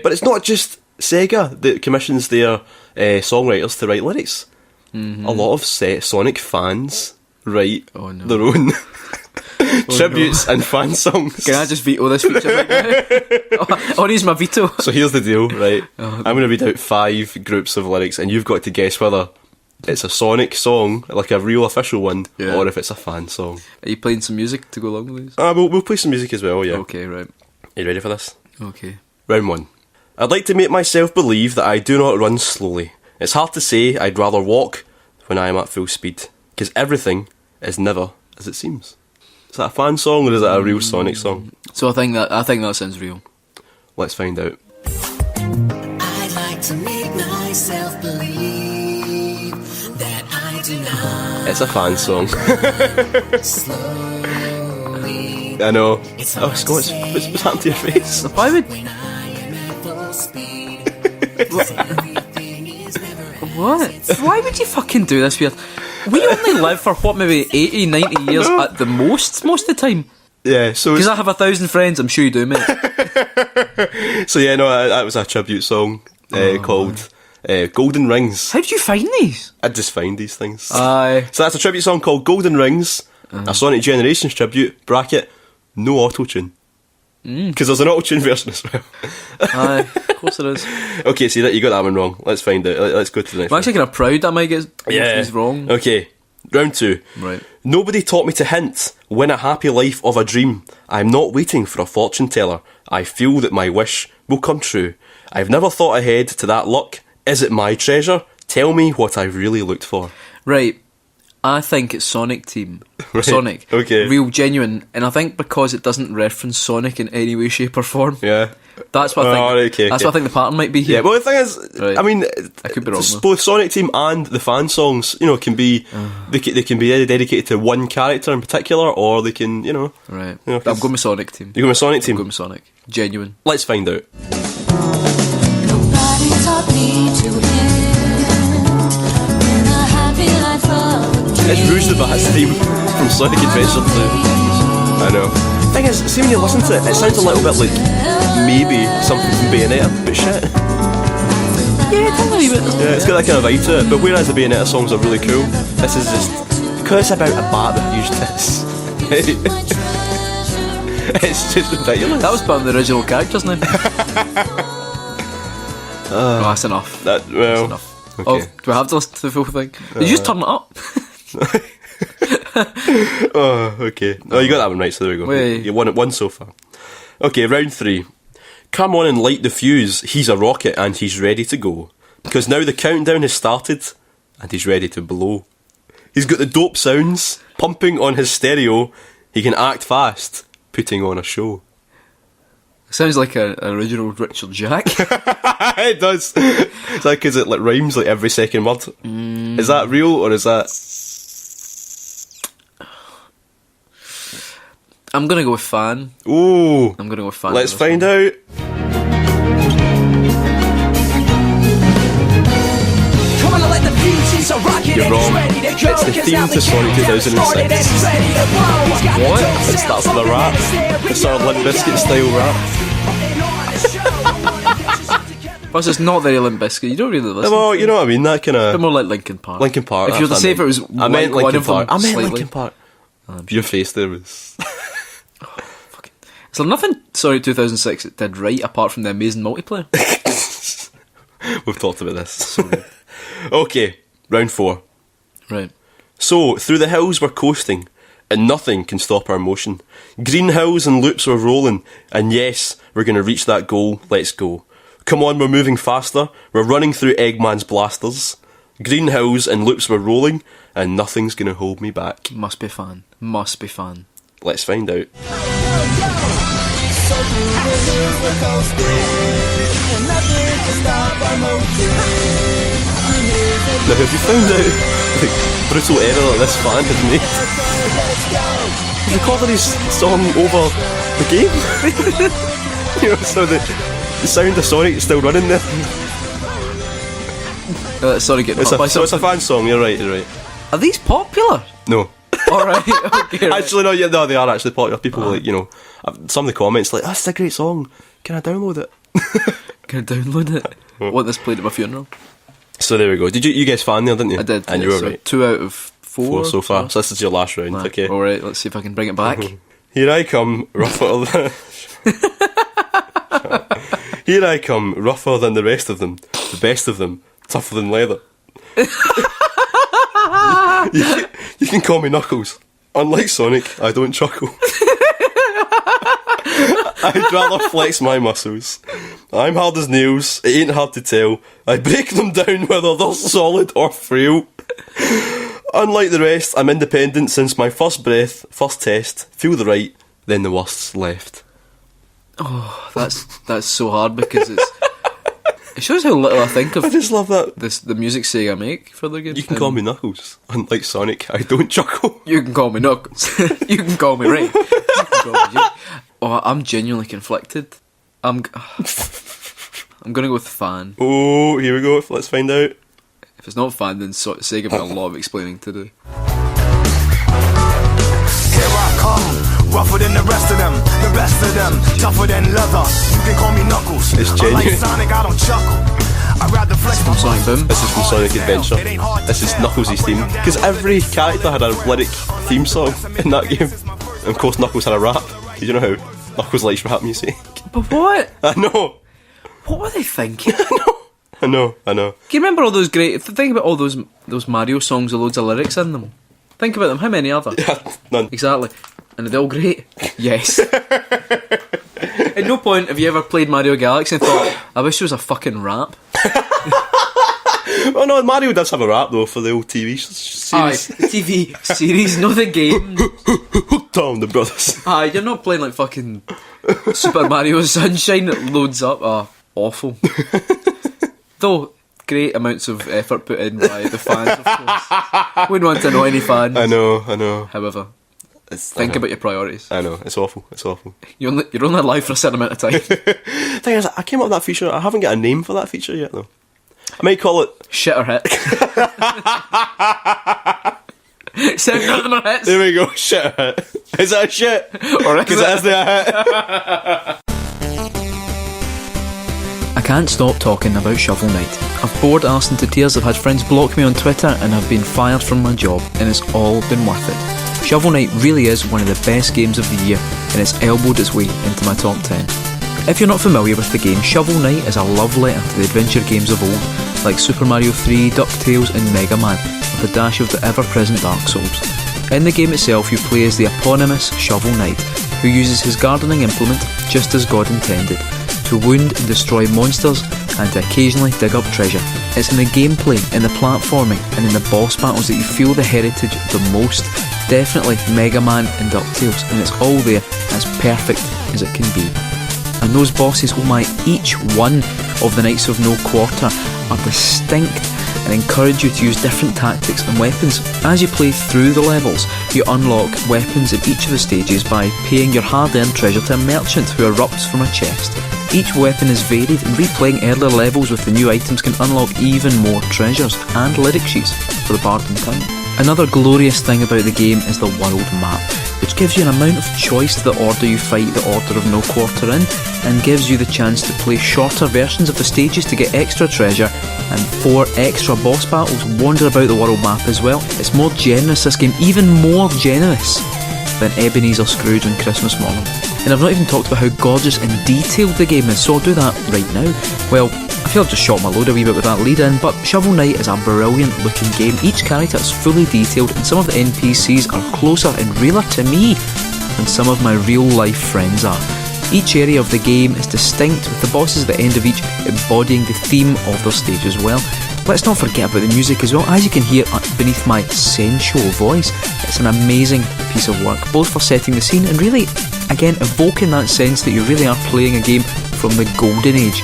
But it's not just Sega that commissions their songwriters to write lyrics. Mm-hmm. A lot of Sonic fans write their own tributes and fan songs. Can I just veto this feature right now? I want to use my veto. So here's the deal, right? I'm going to read out 5 groups of lyrics and you've got to guess whether it's a Sonic song, like a real official one, or if it's a fan song. Are you playing some music to go along with these? We'll play some music as well, yeah. Okay, right. Are you ready for this? Okay. Round 1. I'd like to make myself believe that I do not run slowly. It's hard to say I'd rather walk when I am at full speed, because everything is never as it seems. Is that a fan song or is that a real Sonic song? So I think that sounds real. Let's find out. I'd like to make myself believe that I do not. It's a fan song. Slowly. I know. Oh, Scott, what's happened to your face? Why would... When I am at full speed. Everything is never What? Why would you fucking do this weird? We only live for, what, maybe 80, 90 years at the most of the time? Yeah, so... Because I have 1,000 friends, I'm sure you do, mate. So yeah, no, that was a tribute song called Golden Rings. How did you find these? I just find these things. Aye. So that's a tribute song called Golden Rings, a Sonic Generations tribute, bracket, no auto-tune. Because there's an auto-tune version as well. Aye, of course there is. Okay, see that you got that one wrong. Let's find out. Let's go to the next I'm one. actually kind of proud that I might get these wrong. Okay, round 2. Right. Nobody taught me to hint. Win a happy life of a dream. I'm not waiting for a fortune teller. I feel that my wish will come true. I've never thought ahead to that luck. Is it my treasure? Tell me what I've really looked for. Right. I think it's Sonic Team. Right, Sonic. okay. Real genuine. And I think because it doesn't reference Sonic in any way, shape or form. Yeah. That's what I think. Right, okay, that's okay. what I think the pattern might be here. Yeah, well the thing is, Right. I mean, I could be wrong, though. both Sonic Team and the fan songs, can be, they can be dedicated to one character in particular, or they can, Right. I'm I'm going with Sonic Team. You're going with Sonic I'm Team? going with Sonic. Genuine. Let's find out. Nobody taught me to hint. In a happy life of a dream. It's Rouge the Bat's theme from Sonic Adventure 2. I know. The thing is, see when you listen to it, it sounds a little bit like maybe something from Bayonetta, but shit. Yeah, tell me about Yeah, it's got that kind of vibe to it, but whereas the Bayonetta songs are really cool, this is just, because it's about a bat that used this. It's just ridiculous. That was part of the original character's name. Oh, that's enough. Well, That's enough. okay. Oh, do I have to listen to the full thing? Did you just turn it up? Oh, okay. Oh, you got that one right, so there we go. Wait. You won it one so far. Okay, round 3. Come on and light the fuse. He's a rocket and he's ready to go. Because now the countdown has started and he's ready to blow. He's got the dope sounds pumping on his stereo. He can act fast, putting on a show. Sounds like an original Richard Jack. It does. It's like, because it like rhymes like every second word. Is that real or is that... I'm going to go with fan. Ooh. I'm going to go with fan. Let's find out. You're wrong. It's the theme to Sonic 2006. What? It starts with a rap. It's sort of Limp Bizkit style rap. Plus, it's not very Limp Bizkit. You don't really listen. Well, you know what I mean. That kind A bit of more like Linkin Park. Linkin Park. If you were to that's say what if it was I meant one Linkin of them Park. I meant slightly. Linkin Park. Your face there was. Is there nothing Sonic 2006 it did right apart from the amazing multiplayer? We've talked about this. Okay, round 4. Right. So, through the hills we're coasting, and nothing can stop our motion. Green hills and loops we're rolling, and yes, we're going to reach that goal. Let's go. Come on, we're moving faster. We're running through Eggman's blasters. Green hills and loops we're rolling, and nothing's going to hold me back. Must be fun. Must be fun. Let's find out. Now, have you found out the brutal error that this fan has made? He recorded his song over the game. You know, so the sound of Sonic is still running there. Sorry, getting hit by So it's a fan song, you're right. Are these popular? No. Alright, okay. Right. Actually, no, they are actually popular. People, like, you know, some of the comments, like, that's a great song. Can I download it? Can I download it? Want this played at my funeral? So there we go. Did you guess fan there, didn't you? I did. And you were so right. 2 out of 4 So far. So this is your last round. Nah, Okay. Alright, let's see if I can bring it back. Here I come, rougher than... Here I come, rougher than the rest of them. The best of them. Tougher than leather. You can call me Knuckles. Unlike Sonic, I don't chuckle. I'd rather flex my muscles. I'm hard as nails, it ain't hard to tell. I break them down whether they're solid or frail. Unlike the rest, I'm independent since my first breath, first test, feel the right, then the worst's left. Oh, that's so hard because it shows how little I think of I just love that. the music saying I make for the game. You can call me Knuckles. Unlike Sonic, I don't chuckle. You can call me Knuckles. You can call me Ray. You can call me Jake. Oh, I'm genuinely conflicted. I'm gonna go with fan. Oh, here we go. Let's find out. If it's not fan, then Sega got a lot of explaining to do. Here I come, rougher than the rest of them, the best of them, tougher than leather. You can call me Knuckles. It's genuine. Unlike Sonic, I don't chuckle. I'd rather flex my Sonic Boom. This is from Sonic Adventure. This is Knuckles' theme. Because every character had a lyric theme song in that game. And of course Knuckles had a rap. Did you know how Knuckles likes rap music? But what? I know. What were they thinking? I know. Can you remember all those great... Think about all those Mario songs with loads of lyrics in them. Think about them. How many are there? Yeah, none. Exactly. And are they all great? Yes. At no point have you ever played Mario Galaxy and thought, I wish there was a fucking rap. Oh no, Mario does have a rap though for the old TV series. Aye, the TV series, not the game. Tom the Brothers. Aye, you're not playing like fucking Super Mario Sunshine that loads up. Awful. Though, great amounts of effort put in by the fans, of course. Wouldn't want to know any fans. I know. However, think about your priorities. I know, it's awful. You're only alive for a certain amount of time. Thing is, I came up with that feature, I haven't got a name for that feature yet though. I might call it... Shit or hit. Sound none of them are hits. There we go, shit or hit. Is that a shit? Or Because it is the hit. I can't stop talking about Shovel Knight. I've bored Arsenal to tears, I've had friends block me on Twitter, and I've been fired from my job, and it's all been worth it. Shovel Knight really is one of the best games of the year, and it's elbowed its way into my top 10. If you're not familiar with the game, Shovel Knight is a love letter to the adventure games of old, like Super Mario 3, DuckTales and Mega Man, with a dash of the ever-present Dark Souls. In the game itself, you play as the eponymous Shovel Knight, who uses his gardening implement, just as God intended, to wound and destroy monsters and to occasionally dig up treasure. It's in the gameplay, in the platforming and in the boss battles that you feel the heritage the most. Definitely Mega Man and DuckTales, and it's all there as perfect as it can be. And those bosses, oh my, each one of the Knights of No Quarter are distinct and encourage you to use different tactics and weapons. As you play through the levels, you unlock weapons in each of the stages by paying your hard-earned treasure to a merchant who erupts from a chest. Each weapon is varied, and replaying earlier levels with the new items can unlock even more treasures and lyric sheets for the bard in town. Another glorious thing about the game is the world map, which gives you an amount of choice to the order you fight the Order of No Quarter in, and gives you the chance to play shorter versions of the stages to get extra treasure, and 4 extra boss battles wander about the world map as well. It's more generous, this game, even more generous than Ebenezer Scrooge on Christmas morning. And I've not even talked about how gorgeous and detailed the game is, so I'll do that right now. Well, a I feel I've just shot my load a wee bit with that lead in, but Shovel Knight is a brilliant looking game. Each character is fully detailed, and some of the NPCs are closer and realer to me than some of my real life friends are. Each area of the game is distinct, with the bosses at the end of each embodying the theme of their stage as well. Let's not forget about the music as well. As you can hear beneath my sensual voice, it's an amazing piece of work, both for setting the scene and really, again, evoking that sense that you really are playing a game from the golden age.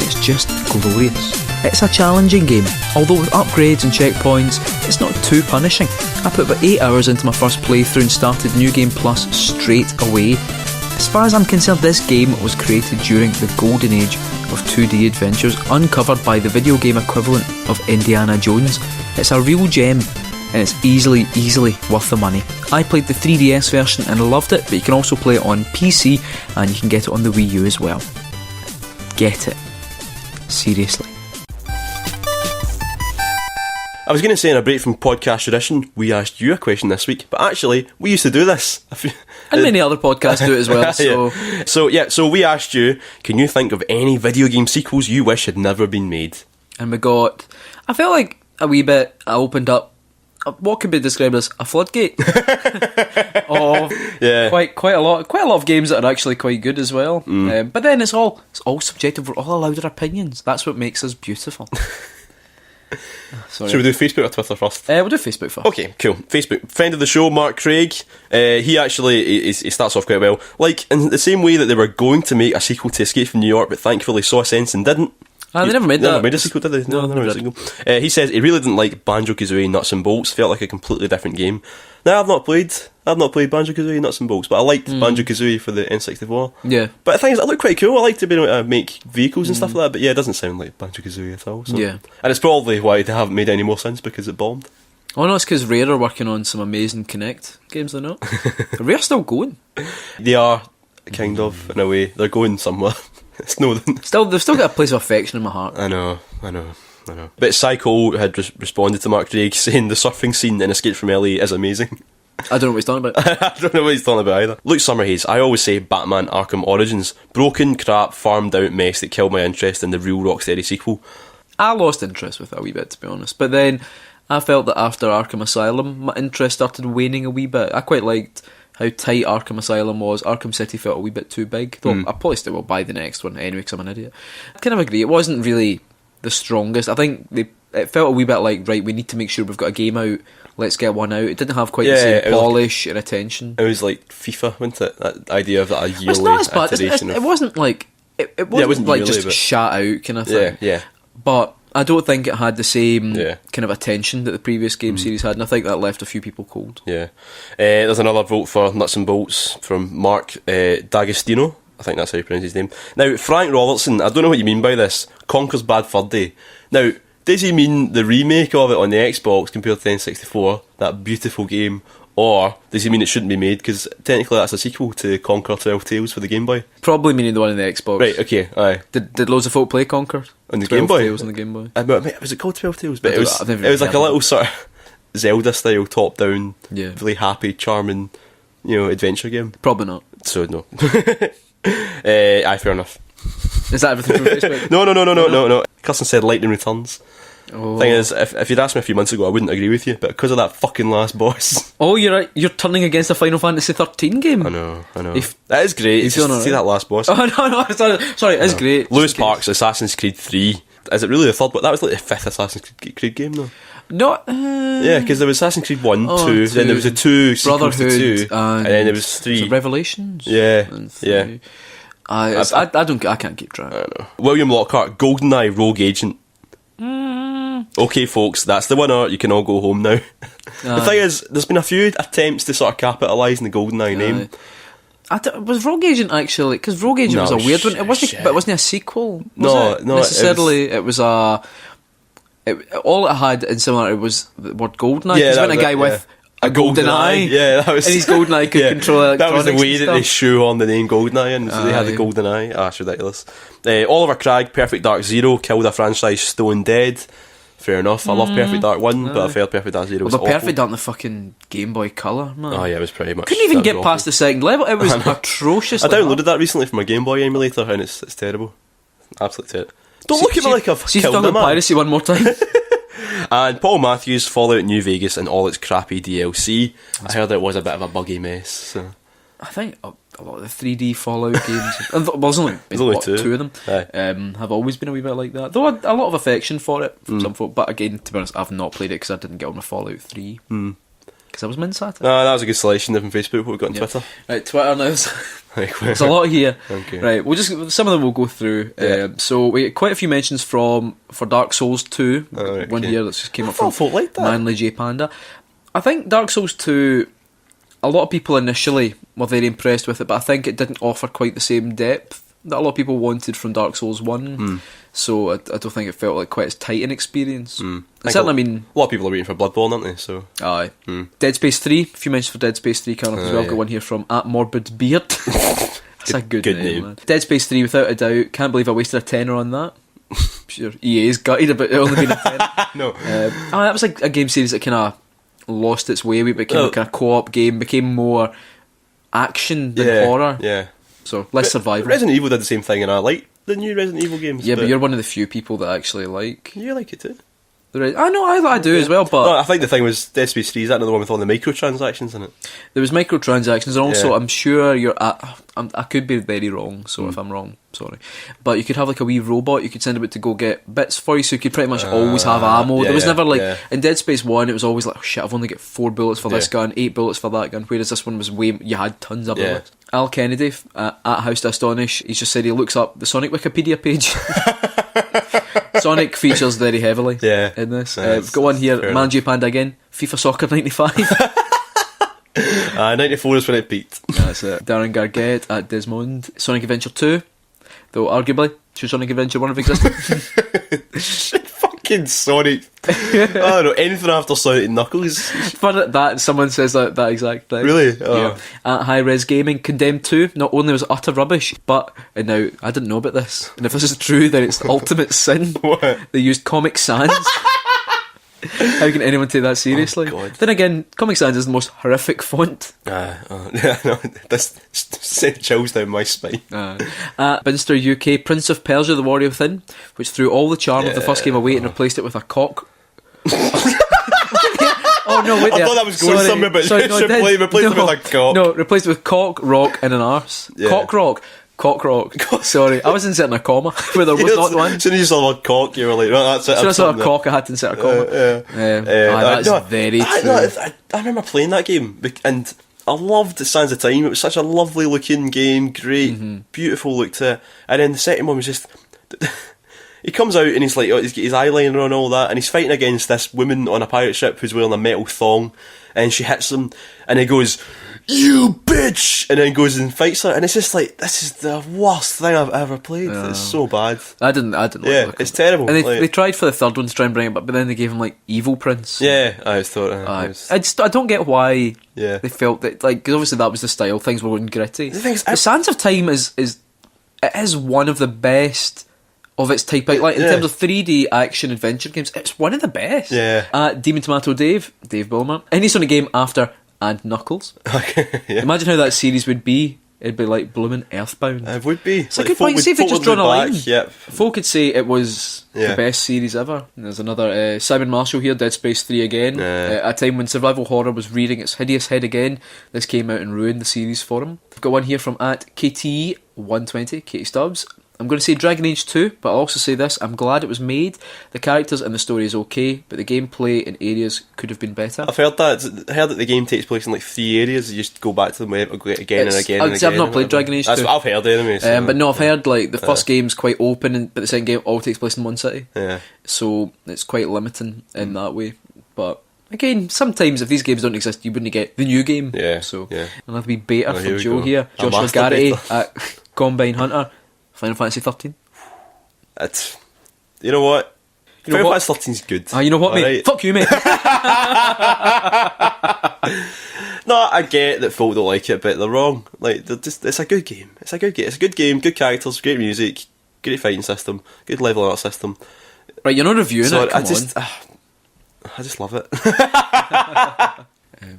It's just glorious. It's a challenging game, although with upgrades and checkpoints, it's not too punishing. I put about 8 hours into my first playthrough and started New Game Plus straight away. As far as I'm concerned, this game was created during the golden age of 2D adventures, uncovered by the video game equivalent of Indiana Jones. It's a real gem, and it's easily worth the money. I played the 3DS version and loved it, but you can also play it on PC, and you can get it on the Wii U as well. Get it. Seriously. I was going to say, in a break from podcast tradition, we asked you a question this week, but actually, we used to do this. And many other podcasts do it as well, so... So we asked you, can you think of any video game sequels you wish had never been made? And we got... I felt like a wee bit, I opened up what could be described as a floodgate of quite a lot of games that are actually quite good as well. But then it's all subjective. We're all allowed our opinions. That's what makes us beautiful. Sorry. Should we do Facebook or Twitter first? We'll do Facebook first. Okay, cool. Facebook. Friend of the show, Mark Craig. He actually he starts off quite well. Like, in the same way that they were going to make a sequel to Escape from New York, but thankfully saw sense and didn't. They never made that. They never made a sequel, did they? No, they never made a sequel. He says he really didn't like Banjo-Kazooie Nuts and Bolts. Felt like a completely different game. Now, I've not played Banjo-Kazooie Nuts and Bolts, but I liked Banjo-Kazooie for the N64. Yeah. But the thing is, it looked quite cool. I like to be able to make vehicles and stuff like that, but yeah, it doesn't sound like Banjo-Kazooie at all. So. Yeah. And it's probably why they haven't made any more since, because it bombed. Oh no, it's because Rare are working on some amazing Kinect games, they're not. Rare's still going. They are, kind of, in a way. They're going somewhere. Snowden. They've still got a place of affection in my heart. I know. But Psycho had responded to Mark Craig saying the surfing scene in Escape from LA is amazing. I don't know what he's talking about. I don't know what he's talking about either. Luke Summerhays, I always say Batman Arkham Origins. Broken, crap, farmed out mess that killed my interest in the real Rocksteady sequel. I lost interest with it a wee bit, to be honest. But then I felt that after Arkham Asylum, my interest started waning a wee bit. I quite liked how tight Arkham Asylum was. Arkham City felt a wee bit too big. Though I probably still will buy the next one anyway because I'm an idiot. I kind of agree. It wasn't really the strongest. I think it felt a wee bit like, right, we need to make sure we've got a game out. Let's get one out. It didn't have quite the same polish and attention. It was like FIFA, wasn't it? That idea of a yearly it's not as bad. iteration. It wasn't like it wasn't like yearly, just shot out kind of thing. Yeah. But I don't think it had the same kind of attention that the previous game series had, and I think that left a few people cold. Yeah. There's another vote for Nuts and Bolts from Mark D'Agostino. I think that's how you pronounce his name. Now, Frank Robertson, I don't know what you mean by this. Conker's Bad Fur Day. Now, does he mean the remake of it on the Xbox compared to the N64, that beautiful game, or does he mean it shouldn't be made? Because technically that's a sequel to Conker 12 Tales for the Game Boy. Probably meaning the one on the Xbox. Right, okay, aye. Did loads of folk play Conker? On the Game Boy? Tales on the Game Boy. Was it called 12 Tales? But it was like a little sort of Zelda-style, top-down, really happy, charming, adventure game. Probably not. So, no. Aye, fair enough. Is that everything from Facebook? No. Cousin said Lightning Returns. Oh. Thing is, if you'd asked me a few months ago, I wouldn't agree with you, but because of that fucking last boss. Oh, you're right. You're turning against a Final Fantasy 13 game. I know. That is great. It's just see that last boss. Oh no, sorry, it's great. Lewis Park's Assassin's Creed 3. Is it really the third? But that was like the fifth Assassin's Creed game, though. No. Yeah, because there was Assassin's Creed 1, 2, then there was a 2 sequels to 2, and then there was 3. Revelations. Yeah. I can't keep track. I don't know. William Lockhart, GoldenEye Rogue Agent. Okay, folks, that's the winner. You can all go home now. The thing is, there's been a few attempts to sort of capitalise on the GoldenEye name. Was Rogue Agent actually? Because Rogue Agent was a weird one. It wasn't, but it wasn't a sequel. No, necessarily. It was a. All it had in similar was the word GoldenEye. Because when a guy with a golden eye, that was, and his golden eye could control electronics. That was the way that they shoe on the name GoldenEye, and so they had the golden eye. It's ridiculous. Oliver Cragg, Perfect Dark Zero, killed a franchise stone dead. Fair enough. I love Perfect Dark 1, but I felt Perfect Dark 0 was awful. Perfect Dark in the fucking Game Boy Colour, man. Oh yeah, it was pretty much. Couldn't even get past the second level. It was atrocious. I downloaded that recently from a Game Boy emulator, and it's terrible. Absolutely terrible. Don't look at me like I've See if killed you've a done man. piracy one more time. And Paul Matthews, Fallout New Vegas and all its crappy DLC. I heard it was a bit of a buggy mess. So. I think a lot of the 3D Fallout games, and there's only two of them, have always been a wee bit like that. Though a lot of affection for it from some folk. But again, to be honest, I've not played it because I didn't get on with Fallout 3. Because I was minsat. That was a good selection from Facebook. What we got on Twitter? Right, Twitter now. There's a lot here. Okay. Right, we'll just some of them we'll go through. So we get quite a few mentions for Dark Souls 2. One here that just came up from like that. Manly J Panda. I think Dark Souls 2. A lot of people initially were very impressed with it, but I think it didn't offer quite the same depth that a lot of people wanted from Dark Souls 1. So I don't think it felt like quite as tight an experience. Certainly, I mean, a lot of people are waiting for Bloodborne, aren't they? So aye. Dead Space 3. A few mentions for Dead Space 3, Canon, as well. Yeah. Got one here from @MorbidBeard. That's a good name. Man. Dead Space 3, without a doubt. Can't believe I wasted a tenner on that. Sure, EA's gutted about it only being a tenner. No. That was like a game series that kind of lost its way. It became a kind of co-op game, became more action than horror. Yeah. So less survival. Resident Evil did the same thing, and I like the new Resident Evil games. Yeah, but you're one of the few people that actually like. You like it too. I know, I do as well, but no, I think the thing was Dead Space 3, is that another one with all the microtransactions in it? there was microtransactions, and also I'm sure I could be very wrong, so if I'm wrong, sorry. But you could have like a wee robot, you could send it to go get bits for you, so you could pretty much always have ammo. There was never like, in Dead Space 1, it was always like, oh shit, I've only got 4 bullets for this gun, 8 bullets for that gun, whereas this one was you had tons of bullets. Al Kennedy, at House to Astonish, he's just said he looks up the Sonic Wikipedia page. Sonic features very heavily in this. We've got one here, Man J Panda again, FIFA Soccer 95. 94 is when it peaked. That's it. Darren Gargett at Desmond. Sonic Adventure 2, though arguably, should Sonic Adventure 1 have existed? Fucking Sonic. I don't know, anything after Sonic and Knuckles. For that, someone says that exact thing. Really? Yeah. At High Res Gaming, Condemned 2 not only was utter rubbish, but, and now, I didn't know about this, and if this is true, then it's the ultimate sin. What? They used Comic Sans. How can anyone take that seriously? God. Then again, Comic Sans is the most horrific font. Yeah, no, this sent chills down my spine. At Binster UK, Prince of Persia: The Warrior Within, which threw all the charm of the first game away and replaced it with a cock. Oh no, wait there. I thought that was going somewhere, but no, replaced it with a cock. No, replaced it with cock, rock, and an arse. Yeah. Cock rock. Sorry, I was inserting a comma where there was not one. As soon as you saw the word cock, you were like, well, that's it. As soon as I saw a cock, I had to insert a comma. That's very true. I remember playing that game, and I loved the Sands of Time. It was such a lovely looking game, great, beautiful look to it. And then the second one was just... He comes out and he's like, he's got his eyeliner on and all that, and he's fighting against this woman on a pirate ship who's wearing a metal thong, and she hits him, and he goes, "You bitch!" and then goes and fights her, and it's just like, this is the worst thing I've ever played. It's so bad. I didn't Yeah, like it's terrible. And like, they tried for the third one to try and bring it back, but then they gave him like Evil Prince. Yeah, I just thought. I don't get why Yeah. they felt that, like, because obviously that was the style. Things were going gritty. The thing is, The Sands of Time is one of the best of its type. Like in terms of 3D action adventure games, it's one of the best. Yeah. Demon Tomato Dave Bowman. Any Sonic game after and Knuckles. Yeah. Imagine how that series would be. It'd be like blooming Earthbound. It would be. It's a good point. See if they just drawn a line. Yep. Folk could say it was the Yeah. best series ever. And there's another Simon Marshall here, Dead Space 3 again. At a time when survival horror was rearing its hideous head again, this came out and ruined the series for him. I've got one here from @KT120, Katie Stubbs. I'm going to say Dragon Age 2, but I'll also say this: I'm glad it was made. The characters and the story is okay, but the gameplay in areas could have been better. I've heard that. I heard that the game takes place in like 3 areas. You just go back to them again and again. I've not played Dragon Age 2. That's what I've heard anyway. So. But no, I've heard like the first game's quite open, but the second game all takes place in one city. Yeah. So it's quite limiting in that way. But again, sometimes if these games don't exist, you wouldn't get the new game. Yeah. So yeah. I'll have to be beta Oh, from here we Joe go. here. A Joshua master Garrity beta. at Combine Hunter. Final Fantasy 13. It's, you know what? Final Fantasy 13's good. You know what, mate? Right. Fuck you, mate. No, I get that folk don't like it, but they're wrong. Like, it's a good game. It's a good game, good characters, great music, great fighting system, good level art system. Right, you're not reviewing it. Come I just love it.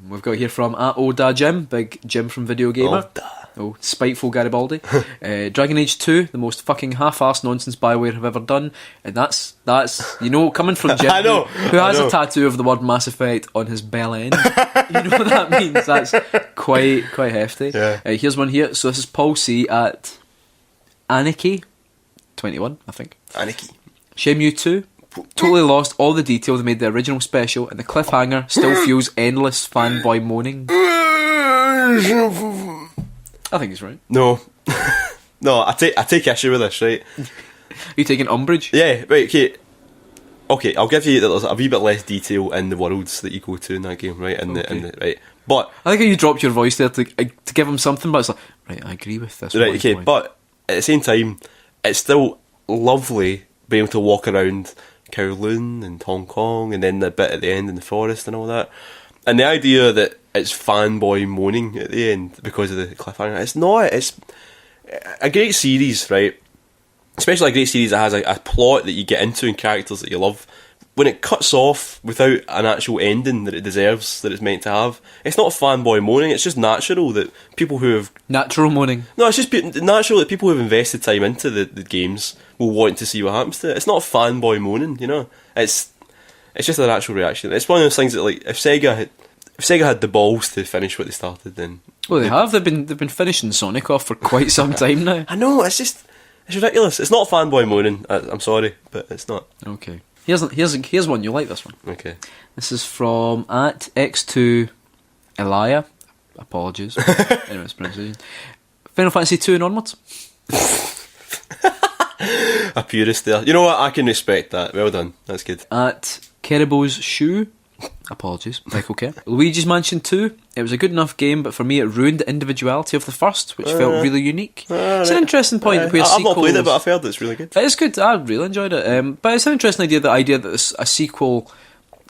We've got here from Oda Jim, big Jim from Video Gamer. Oh, spiteful Garibaldi. Dragon Age 2, the most fucking half-assed nonsense Bioware have ever done. And that's coming from Jim, I know, who has a tattoo of the word Mass Effect on his bell end. You know what that means? That's quite hefty. Yeah. Here's one here. So this is Paul C at Aniki 21, I think. Aniki. Shenmue 2. Totally lost all the detail that made the original special, and the cliffhanger still feels endless fanboy moaning. I think he's right. No. No, I take issue with this, right? You taking umbrage? Yeah, right, okay, I'll give you that there's a wee bit less detail in the worlds that you go to in that game, right? Right. But I think how you dropped your voice there to give him something, but it's like, right, I agree with this. right, okay, but at the same time, it's still lovely being able to walk around Kowloon and Hong Kong, and then the bit at the end in the forest and all that. And the idea that it's fanboy moaning at the end because of the cliffhanger, it's not. It's a great series, right? Especially a great series that has a plot that you get into and characters that you love. When it cuts off without an actual ending that it deserves, that it's meant to have, it's not fanboy moaning. It's just natural that people who have natural moaning. No, it's just natural that people who have invested time into the games will want to see what happens to it. It's not fanboy moaning, you know. It's just a natural reaction. It's one of those things that, like, if Sega had the balls to finish what they started, then well, they have. They've been finishing Sonic off for quite some time now. I know. It's ridiculous. It's not fanboy moaning. I'm sorry, but it's not. Okay. Here's one. You'll like this one. Okay. This is from at X2 Elia. Apologies. Anyways, pronunciation. Final Fantasy 2 and onwards. A purist there. You know what? I can respect that. Well done. That's good. At Keribo's Shoe. Apologies, Michael Kerr. Luigi's Mansion 2. It was a good enough game, but for me it ruined the individuality of the first, which felt really unique. It's an interesting point where I've not played it, but I've heard it's really good. It is good. I really enjoyed it. But it's an interesting idea that a sequel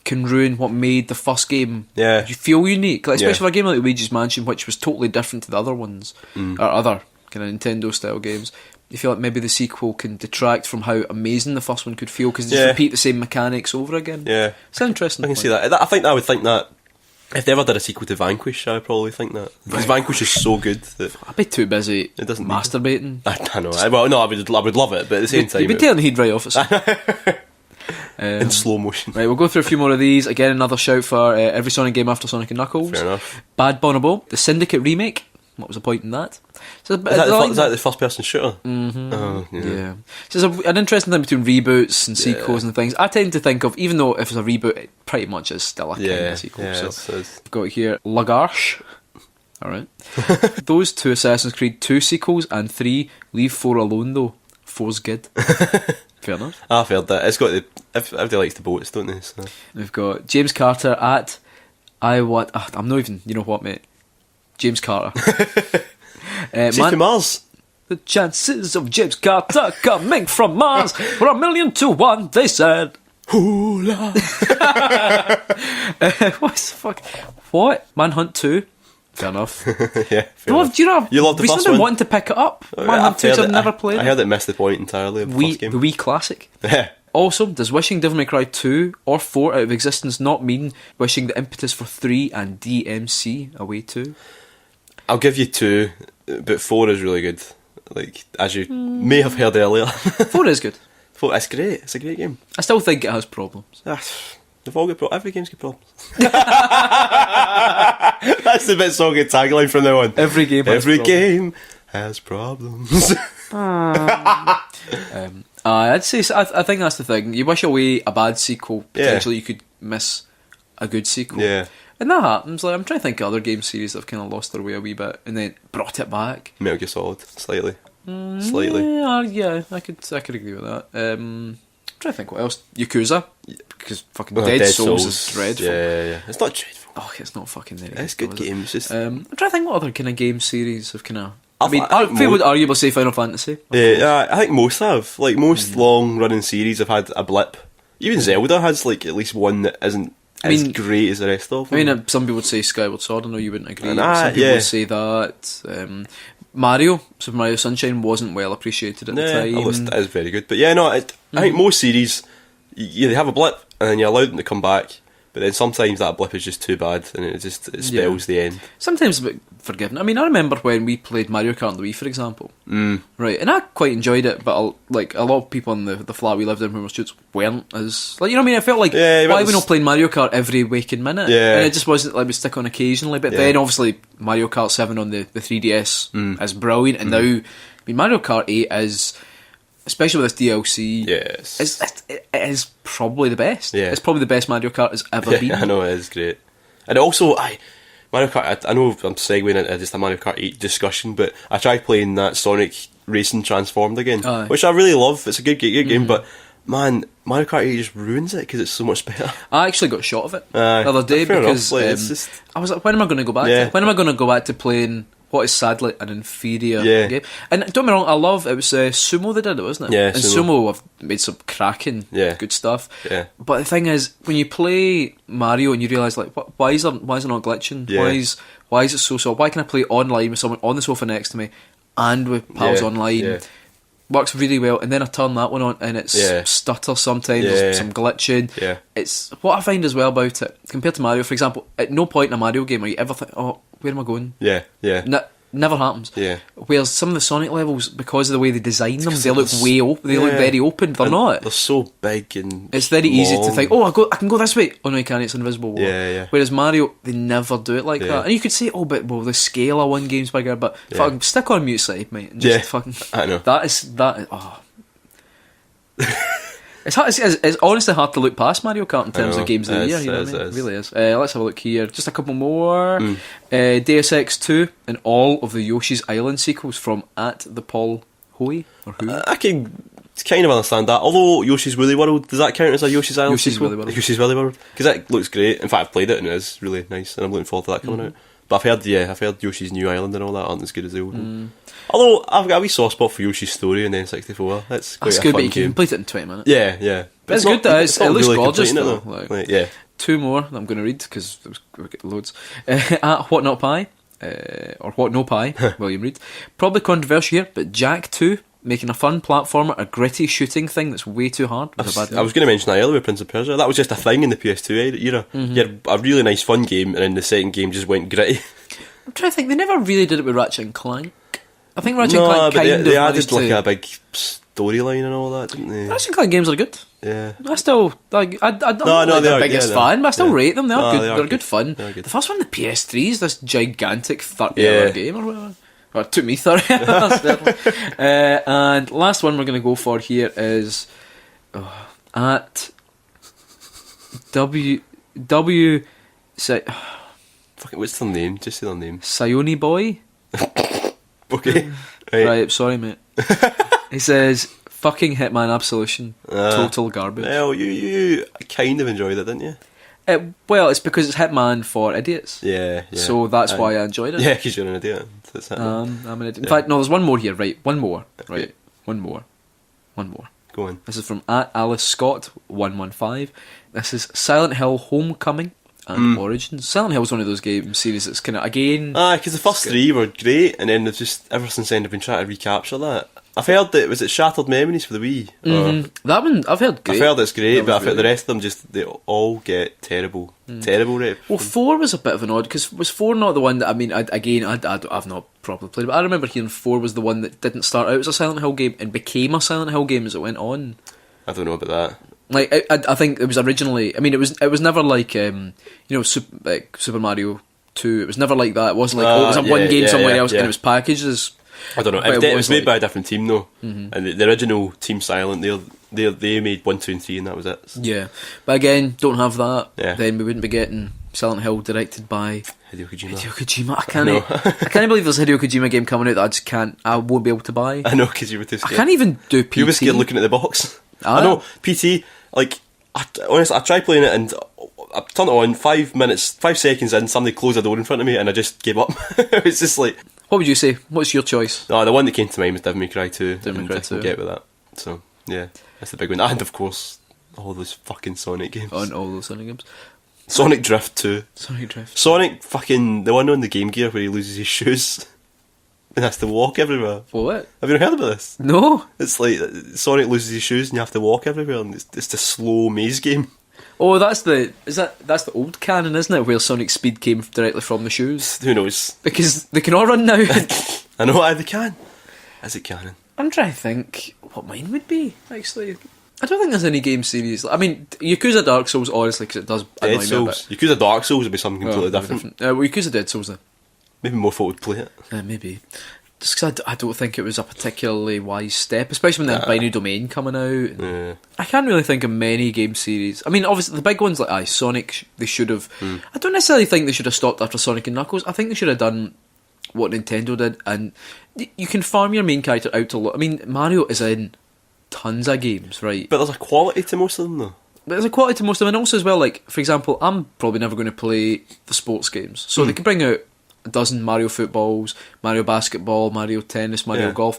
can ruin what made the first game you feel unique. Like, especially for a game like Luigi's Mansion, which was totally different to the other ones, or other kind of Nintendo style games. You feel like maybe the sequel can detract from how amazing the first one could feel because they just repeat the same mechanics over again. Yeah, it's an interesting. I can see that. I would think that if they ever did a sequel to Vanquish, I would probably think that because Vanquish is so good that I'd be too busy it doesn't masturbating. I know. Well, no, I would love it, but at the same time, you'd be tearing the heat right off it. In slow motion. Right, we'll go through a few more of these. Again, another shout for every Sonic game after Sonic and Knuckles. Fair enough. Bad Bonobo, the Syndicate remake. What was the point in that? So is that the first person shooter? Mm-hmm. Oh, yeah. So there's an interesting thing between reboots and sequels and things. I tend to think of, even though if it's a reboot, it pretty much is still a kind of sequel. Yeah, so I've got here Lagarche. Alright. Those two Assassin's Creed 2 sequels and 3 leave 4 alone though. 4's good. Fair enough. I've heard that. It's got everybody likes the boats, don't they? So. We've got James Carter at I'm not even, you know what, mate. James Carter. From Mars. The chances of James Carter coming from Mars were 1,000,000 to 1, they said. Hula. What's the fuck? What? Manhunt 2? Fair enough. Yeah. You love the first been one? wanting to pick it up. Manhunt 2 I've never played. I heard it missed the point entirely of the first game. The wee classic. Yeah. Also, does wishing Devil May Cry 2 or 4 out of existence not mean wishing the impetus for 3 and DMC away too? I'll give you 2, but 4 is really good. Like, as you may have heard earlier. 4 is good. 4, it's great. It's a great game. I still think it has problems. They've all got every game's got problems. That's the bit soggy tagline from now on. Every game has problems. I'd say I think that's the thing. You wish away a bad sequel, potentially you could miss a good sequel. Yeah. And that happens. Like, I'm trying to think of other game series that have kind of lost their way a wee bit and then brought it back. Metal Gear Solid, slightly. Yeah, I could agree with that. I'm trying to think what else. Yakuza, because fucking Dead Souls is dreadful. Yeah. It's not dreadful. Oh, it's not fucking there. It's good games. Just I'm trying to think what other kind of game series have kind of. People would arguably say Final Fantasy. Yeah, I think most have. Like, most long-running series have had a blip. Even Zelda has, like, at least one that isn't as great as the rest of them. I mean, some people would say Skyward Sword. I know you wouldn't agree. Some people would say that. Mario, Super Mario Sunshine, wasn't well appreciated at the time. It is very good. But yeah, no, I think most series, they have a blip, and then you allow them to come back. But then sometimes that blip is just too bad, and it spells the end. Sometimes a bit forgiving. I mean, I remember when we played Mario Kart on the Wii, for example. Right, and I quite enjoyed it, but like a lot of people in the flat we lived in when we were students weren't as like, you know what I mean. I felt like why are we not playing Mario Kart every waking minute? Yeah, and it just wasn't like we stick on occasionally. But then obviously Mario Kart 7 on the 3DS is brilliant, and now I mean Mario Kart 8 is, especially with this DLC, it is probably the best. Yeah. It's probably the best Mario Kart has ever been. I know, it is great. And also, Mario Kart, I know I'm segueing into just a Mario Kart 8 discussion, but I tried playing that Sonic Racing Transformed again, which I really love. It's a good game, but man, Mario Kart 8 just ruins it because it's so much better. I actually got shot of it the other day because I was like, when am I going to go back to? When am I going to go back to playing what is sadly an inferior game? And don't get me wrong, I love it. Was Sumo that did it, wasn't it? Yeah, and Sumo have made some cracking good stuff. Yeah. But the thing is, when you play Mario and you realise like, why is it not glitching? Yeah. Why is it so soft? Why can I play online with someone on the sofa next to me and with pals online? Yeah. Works really well, and then I turn that one on and it's stutter sometimes, there's some glitching. Yeah. It's what I find as well about it compared to Mario, for example. At no point in a Mario game are you ever think, oh, where am I going? Yeah. Never happens. Yeah. Whereas some of the Sonic levels, because of the way they design them, they look they look very open. They're not. They're so big and it's very easy to think, oh, I can go this way. Oh no, you can't. It's invisible wall. Yeah. Whereas Mario, they never do it like that. And you could say, oh, but the scale of one game's bigger. But fucking stick on mute side, mate. And just fucking. I know. That is. Oh. It's honestly hard to look past Mario Kart in terms of games of the year. You know what I mean? It really is. Let's have a look here. Just a couple more. Deus Ex 2 and all of the Yoshi's Island sequels from @the Paul Hoey or who? I can kind of understand that. Although Yoshi's Woolly World, does that count as a Yoshi's Island sequel? Yoshi's Woolly World, because that looks great. In fact, I've played it and it is really nice, and I'm looking forward to that coming out. But I've heard Yoshi's New Island and all that aren't as good as the old one. Although I've got a wee soft spot for Yoshi's Story in N64. That's good, but you can complete it in 20 minutes. Yeah. But it's good that it looks really gorgeous though. Like, two more that I'm going to read because we've got loads. At What Not Pie, or What No Pie, William Reed. Probably controversial here, but Jak 2, making a fun platformer, a gritty shooting thing that's way too hard. I was going to mention that earlier with Prince of Persia. That was just a thing in the PS2 era. You had a really nice fun game, and then the second game just went gritty. I'm trying to think, they never really did it with Ratchet and Clank. I think Ratchet and Clank kind of they added like a big storyline and all that, didn't they? Ratchet and Clank games are good. Yeah. I still I'm not the biggest fan, but I still rate them. They are good. They're good fun. The first one, the PS3, is this gigantic 30-hour game or whatever. Well, it took me 30 hours. And last one we're going to go for here is at W. Fucking, what's their name? Just say their name. Sione Boy. Okay. Right, sorry, mate. He says, fucking Hitman Absolution. Total garbage. Well, you kind of enjoyed it, didn't you? Well, it's because it's Hitman for idiots. Yeah. So that's why I enjoyed it. Yeah, because you're an idiot. I'm an idiot. In fact, no, there's one more here, right? One more. Right. One more. Go on. This is from @AliceScott115. This is Silent Hill Homecoming and Origins. Silent Hill is one of those game series that's kind of, again... because the first three were great, and then they've just, ever since then, they've been trying to recapture that. I've heard that, was it Shattered Memories for the Wii? That one, I've heard great. I've heard it's great, but I've heard the rest of them just, they all get terrible rep. Well, 4 was a bit of an odd, because was 4 not the one that, I mean, I've not properly played it, but I remember hearing 4 was the one that didn't start out as a Silent Hill game and became a Silent Hill game as it went on. I don't know about that. Like, I think it was originally, I mean, it was never like, Super Mario 2, it was never like that. It wasn't like, it was a one game somewhere else and it was packaged as... I don't know, it was made by a different team though, and the original Team Silent, they made 1, 2 and 3 and that was it. Yeah, but again, don't have that, then we wouldn't be getting Silent Hill directed by Hideo Kojima. I can't believe there's a Hideo Kojima game coming out that I won't be able to buy. I know, because you were too scared. I can't even do PT. You were scared looking at the box. I know, PT, like, honestly, I tried playing it and I turned it on, 5 seconds in, somebody closed the door in front of me and I just gave up. It was just like... What would you say? What's your choice? No, the one that came to mind was Devil May Cry 2. Devil May Cry 2. Get with that. So, yeah, that's the big one. And, of course, all those fucking Sonic games. On all those Sonic games. Sonic Drift 2. Sonic fucking... The one on the Game Gear where he loses his shoes and has to walk everywhere. What? Have you heard about this? No. It's like Sonic loses his shoes and you have to walk everywhere and it's a slow maze game. Oh, that's the old canon, isn't it? Where Sonic's speed came directly from the shoes. Who knows? Because they can all run now. I know why they can. Is it canon? I'm trying to think what mine would be, actually. I don't think there's any game series. I mean, Yakuza Dark Souls, honestly, because it does annoy Dead me Souls. a bit. Yakuza Dark Souls would be something completely different. Well, Yakuza Dead Souls, then. Maybe more folk would play it. Maybe. Just because I don't think it was a particularly wise step, especially when they had Binary Domain coming out. Yeah. I can't really think of many game series. I mean, obviously, the big ones like Sonic, they should have... I don't necessarily think they should have stopped after Sonic and Knuckles. I think they should have done what Nintendo did, and you can farm your main character out a lot. I mean, Mario is in tons of games, right? But there's a quality to most of them, though. But there's a quality to most of them, and also as well, like, for example, I'm probably never going to play the sports games. So they could bring out a dozen Mario footballs, Mario basketball, Mario tennis, Mario golf,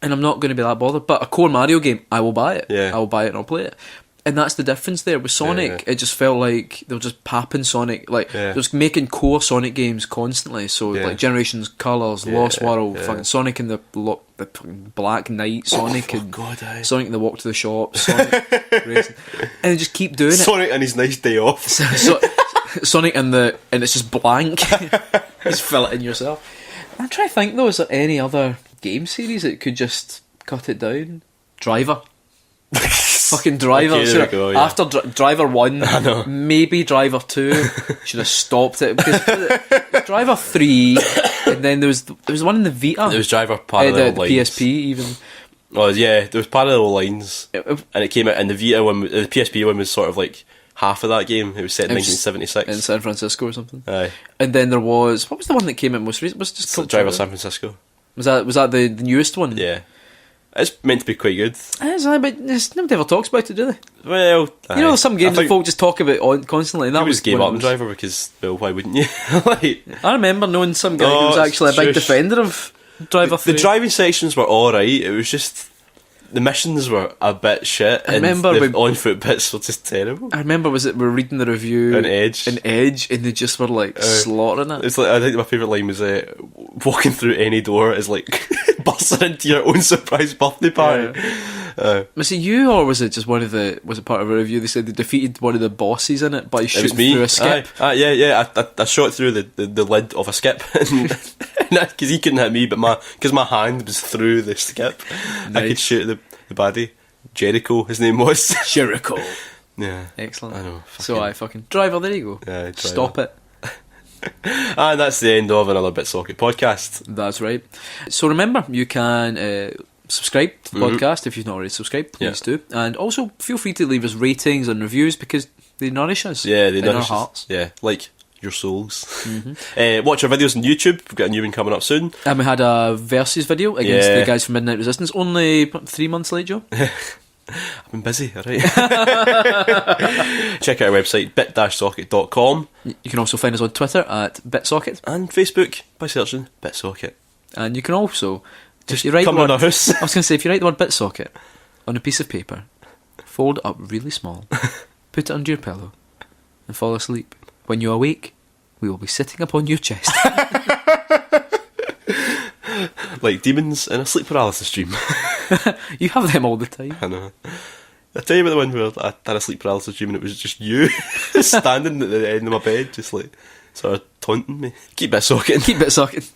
and I'm not going to be that bothered. But a core Mario game, I will buy it. Yeah. I will buy it and I'll play it. And that's the difference there. With Sonic, it just felt like they were just papping Sonic. Like, they were just making core Sonic games constantly. So, like, Generations, Colours, Lost World, fucking Sonic and the fucking Black Knight, Sonic and Sonic and the Walk to the Shop, Sonic Racing. And they just keep doing it. Sonic and his nice day off. Sonic and it's just blank. Just fill it in yourself. I'm trying to think though, is there any other game series that could just cut it down? Driver. Fucking Driver. Okay, there we go, yeah. After Driver 1, maybe Driver 2, should have stopped it. Because Driver 3, and then there was one in the Vita. There was Driver Parallel the Lines. PSP even. Oh yeah, there was Parallel Lines, and it came out, and the Vita one, the PSP one was sort of like half of that game. It was set in 1976 in San Francisco or something. Aye. And then there was, what was the one that came out most recently? Was it just called Driver San Francisco. Was that the newest one? Yeah, it's meant to be quite good. But nobody ever talks about it, do they? Well, you know, some games that folk just talk about constantly. And that was gave one up on Driver because, well, why wouldn't you? Like, I remember knowing some guy who was actually a big defender of Driver 3. The driving sections were alright. It was just the missions were a bit shit. I remember the on-foot bits were just terrible. I remember we were reading the review on Edge, and they just were like slaughtering it. It's like, I think my favourite line was walking through any door is like busting into your own surprise birthday party. Was it you, or was it just was it part of a review? They said they defeated one of the bosses in it by shooting through a skip. Yeah. I shot through the lid of a skip because he couldn't hit me, but because my hand was through the skip, nice. I could shoot the baddie. Jericho, his name was Jericho. Yeah, excellent. I know. So I fucking Driver. There you go. Yeah, stop it. And that's the end of another BitSocket podcast. That's right. So remember, you can subscribe to the podcast if you've not already subscribed. Please do, and also feel free to leave us ratings and reviews because they nourish us. Yeah, they nourish our hearts. Yeah, like your souls. Watch our videos on YouTube. We've got a new one coming up soon. And we had a versus video against the guys from Midnight Resistance. Only 3 months late, Joe. I've been busy, alright. Check out our website, bit-socket.com. You can also find us on Twitter at BitSocket. And Facebook by searching BitSocket. And you can also just come on our house. I was going to say, if you write the word BitSocket on a piece of paper, fold it up really small, put it under your pillow, and fall asleep. When you awake, we will be sitting upon your chest. Like demons in a sleep paralysis dream. You have them all the time. I know. I tell you about the one where I had a sleep paralysis dream and it was just you standing at the end of my bed, just like sort of taunting me. Keep BitSocketing. Keep BitSocketing.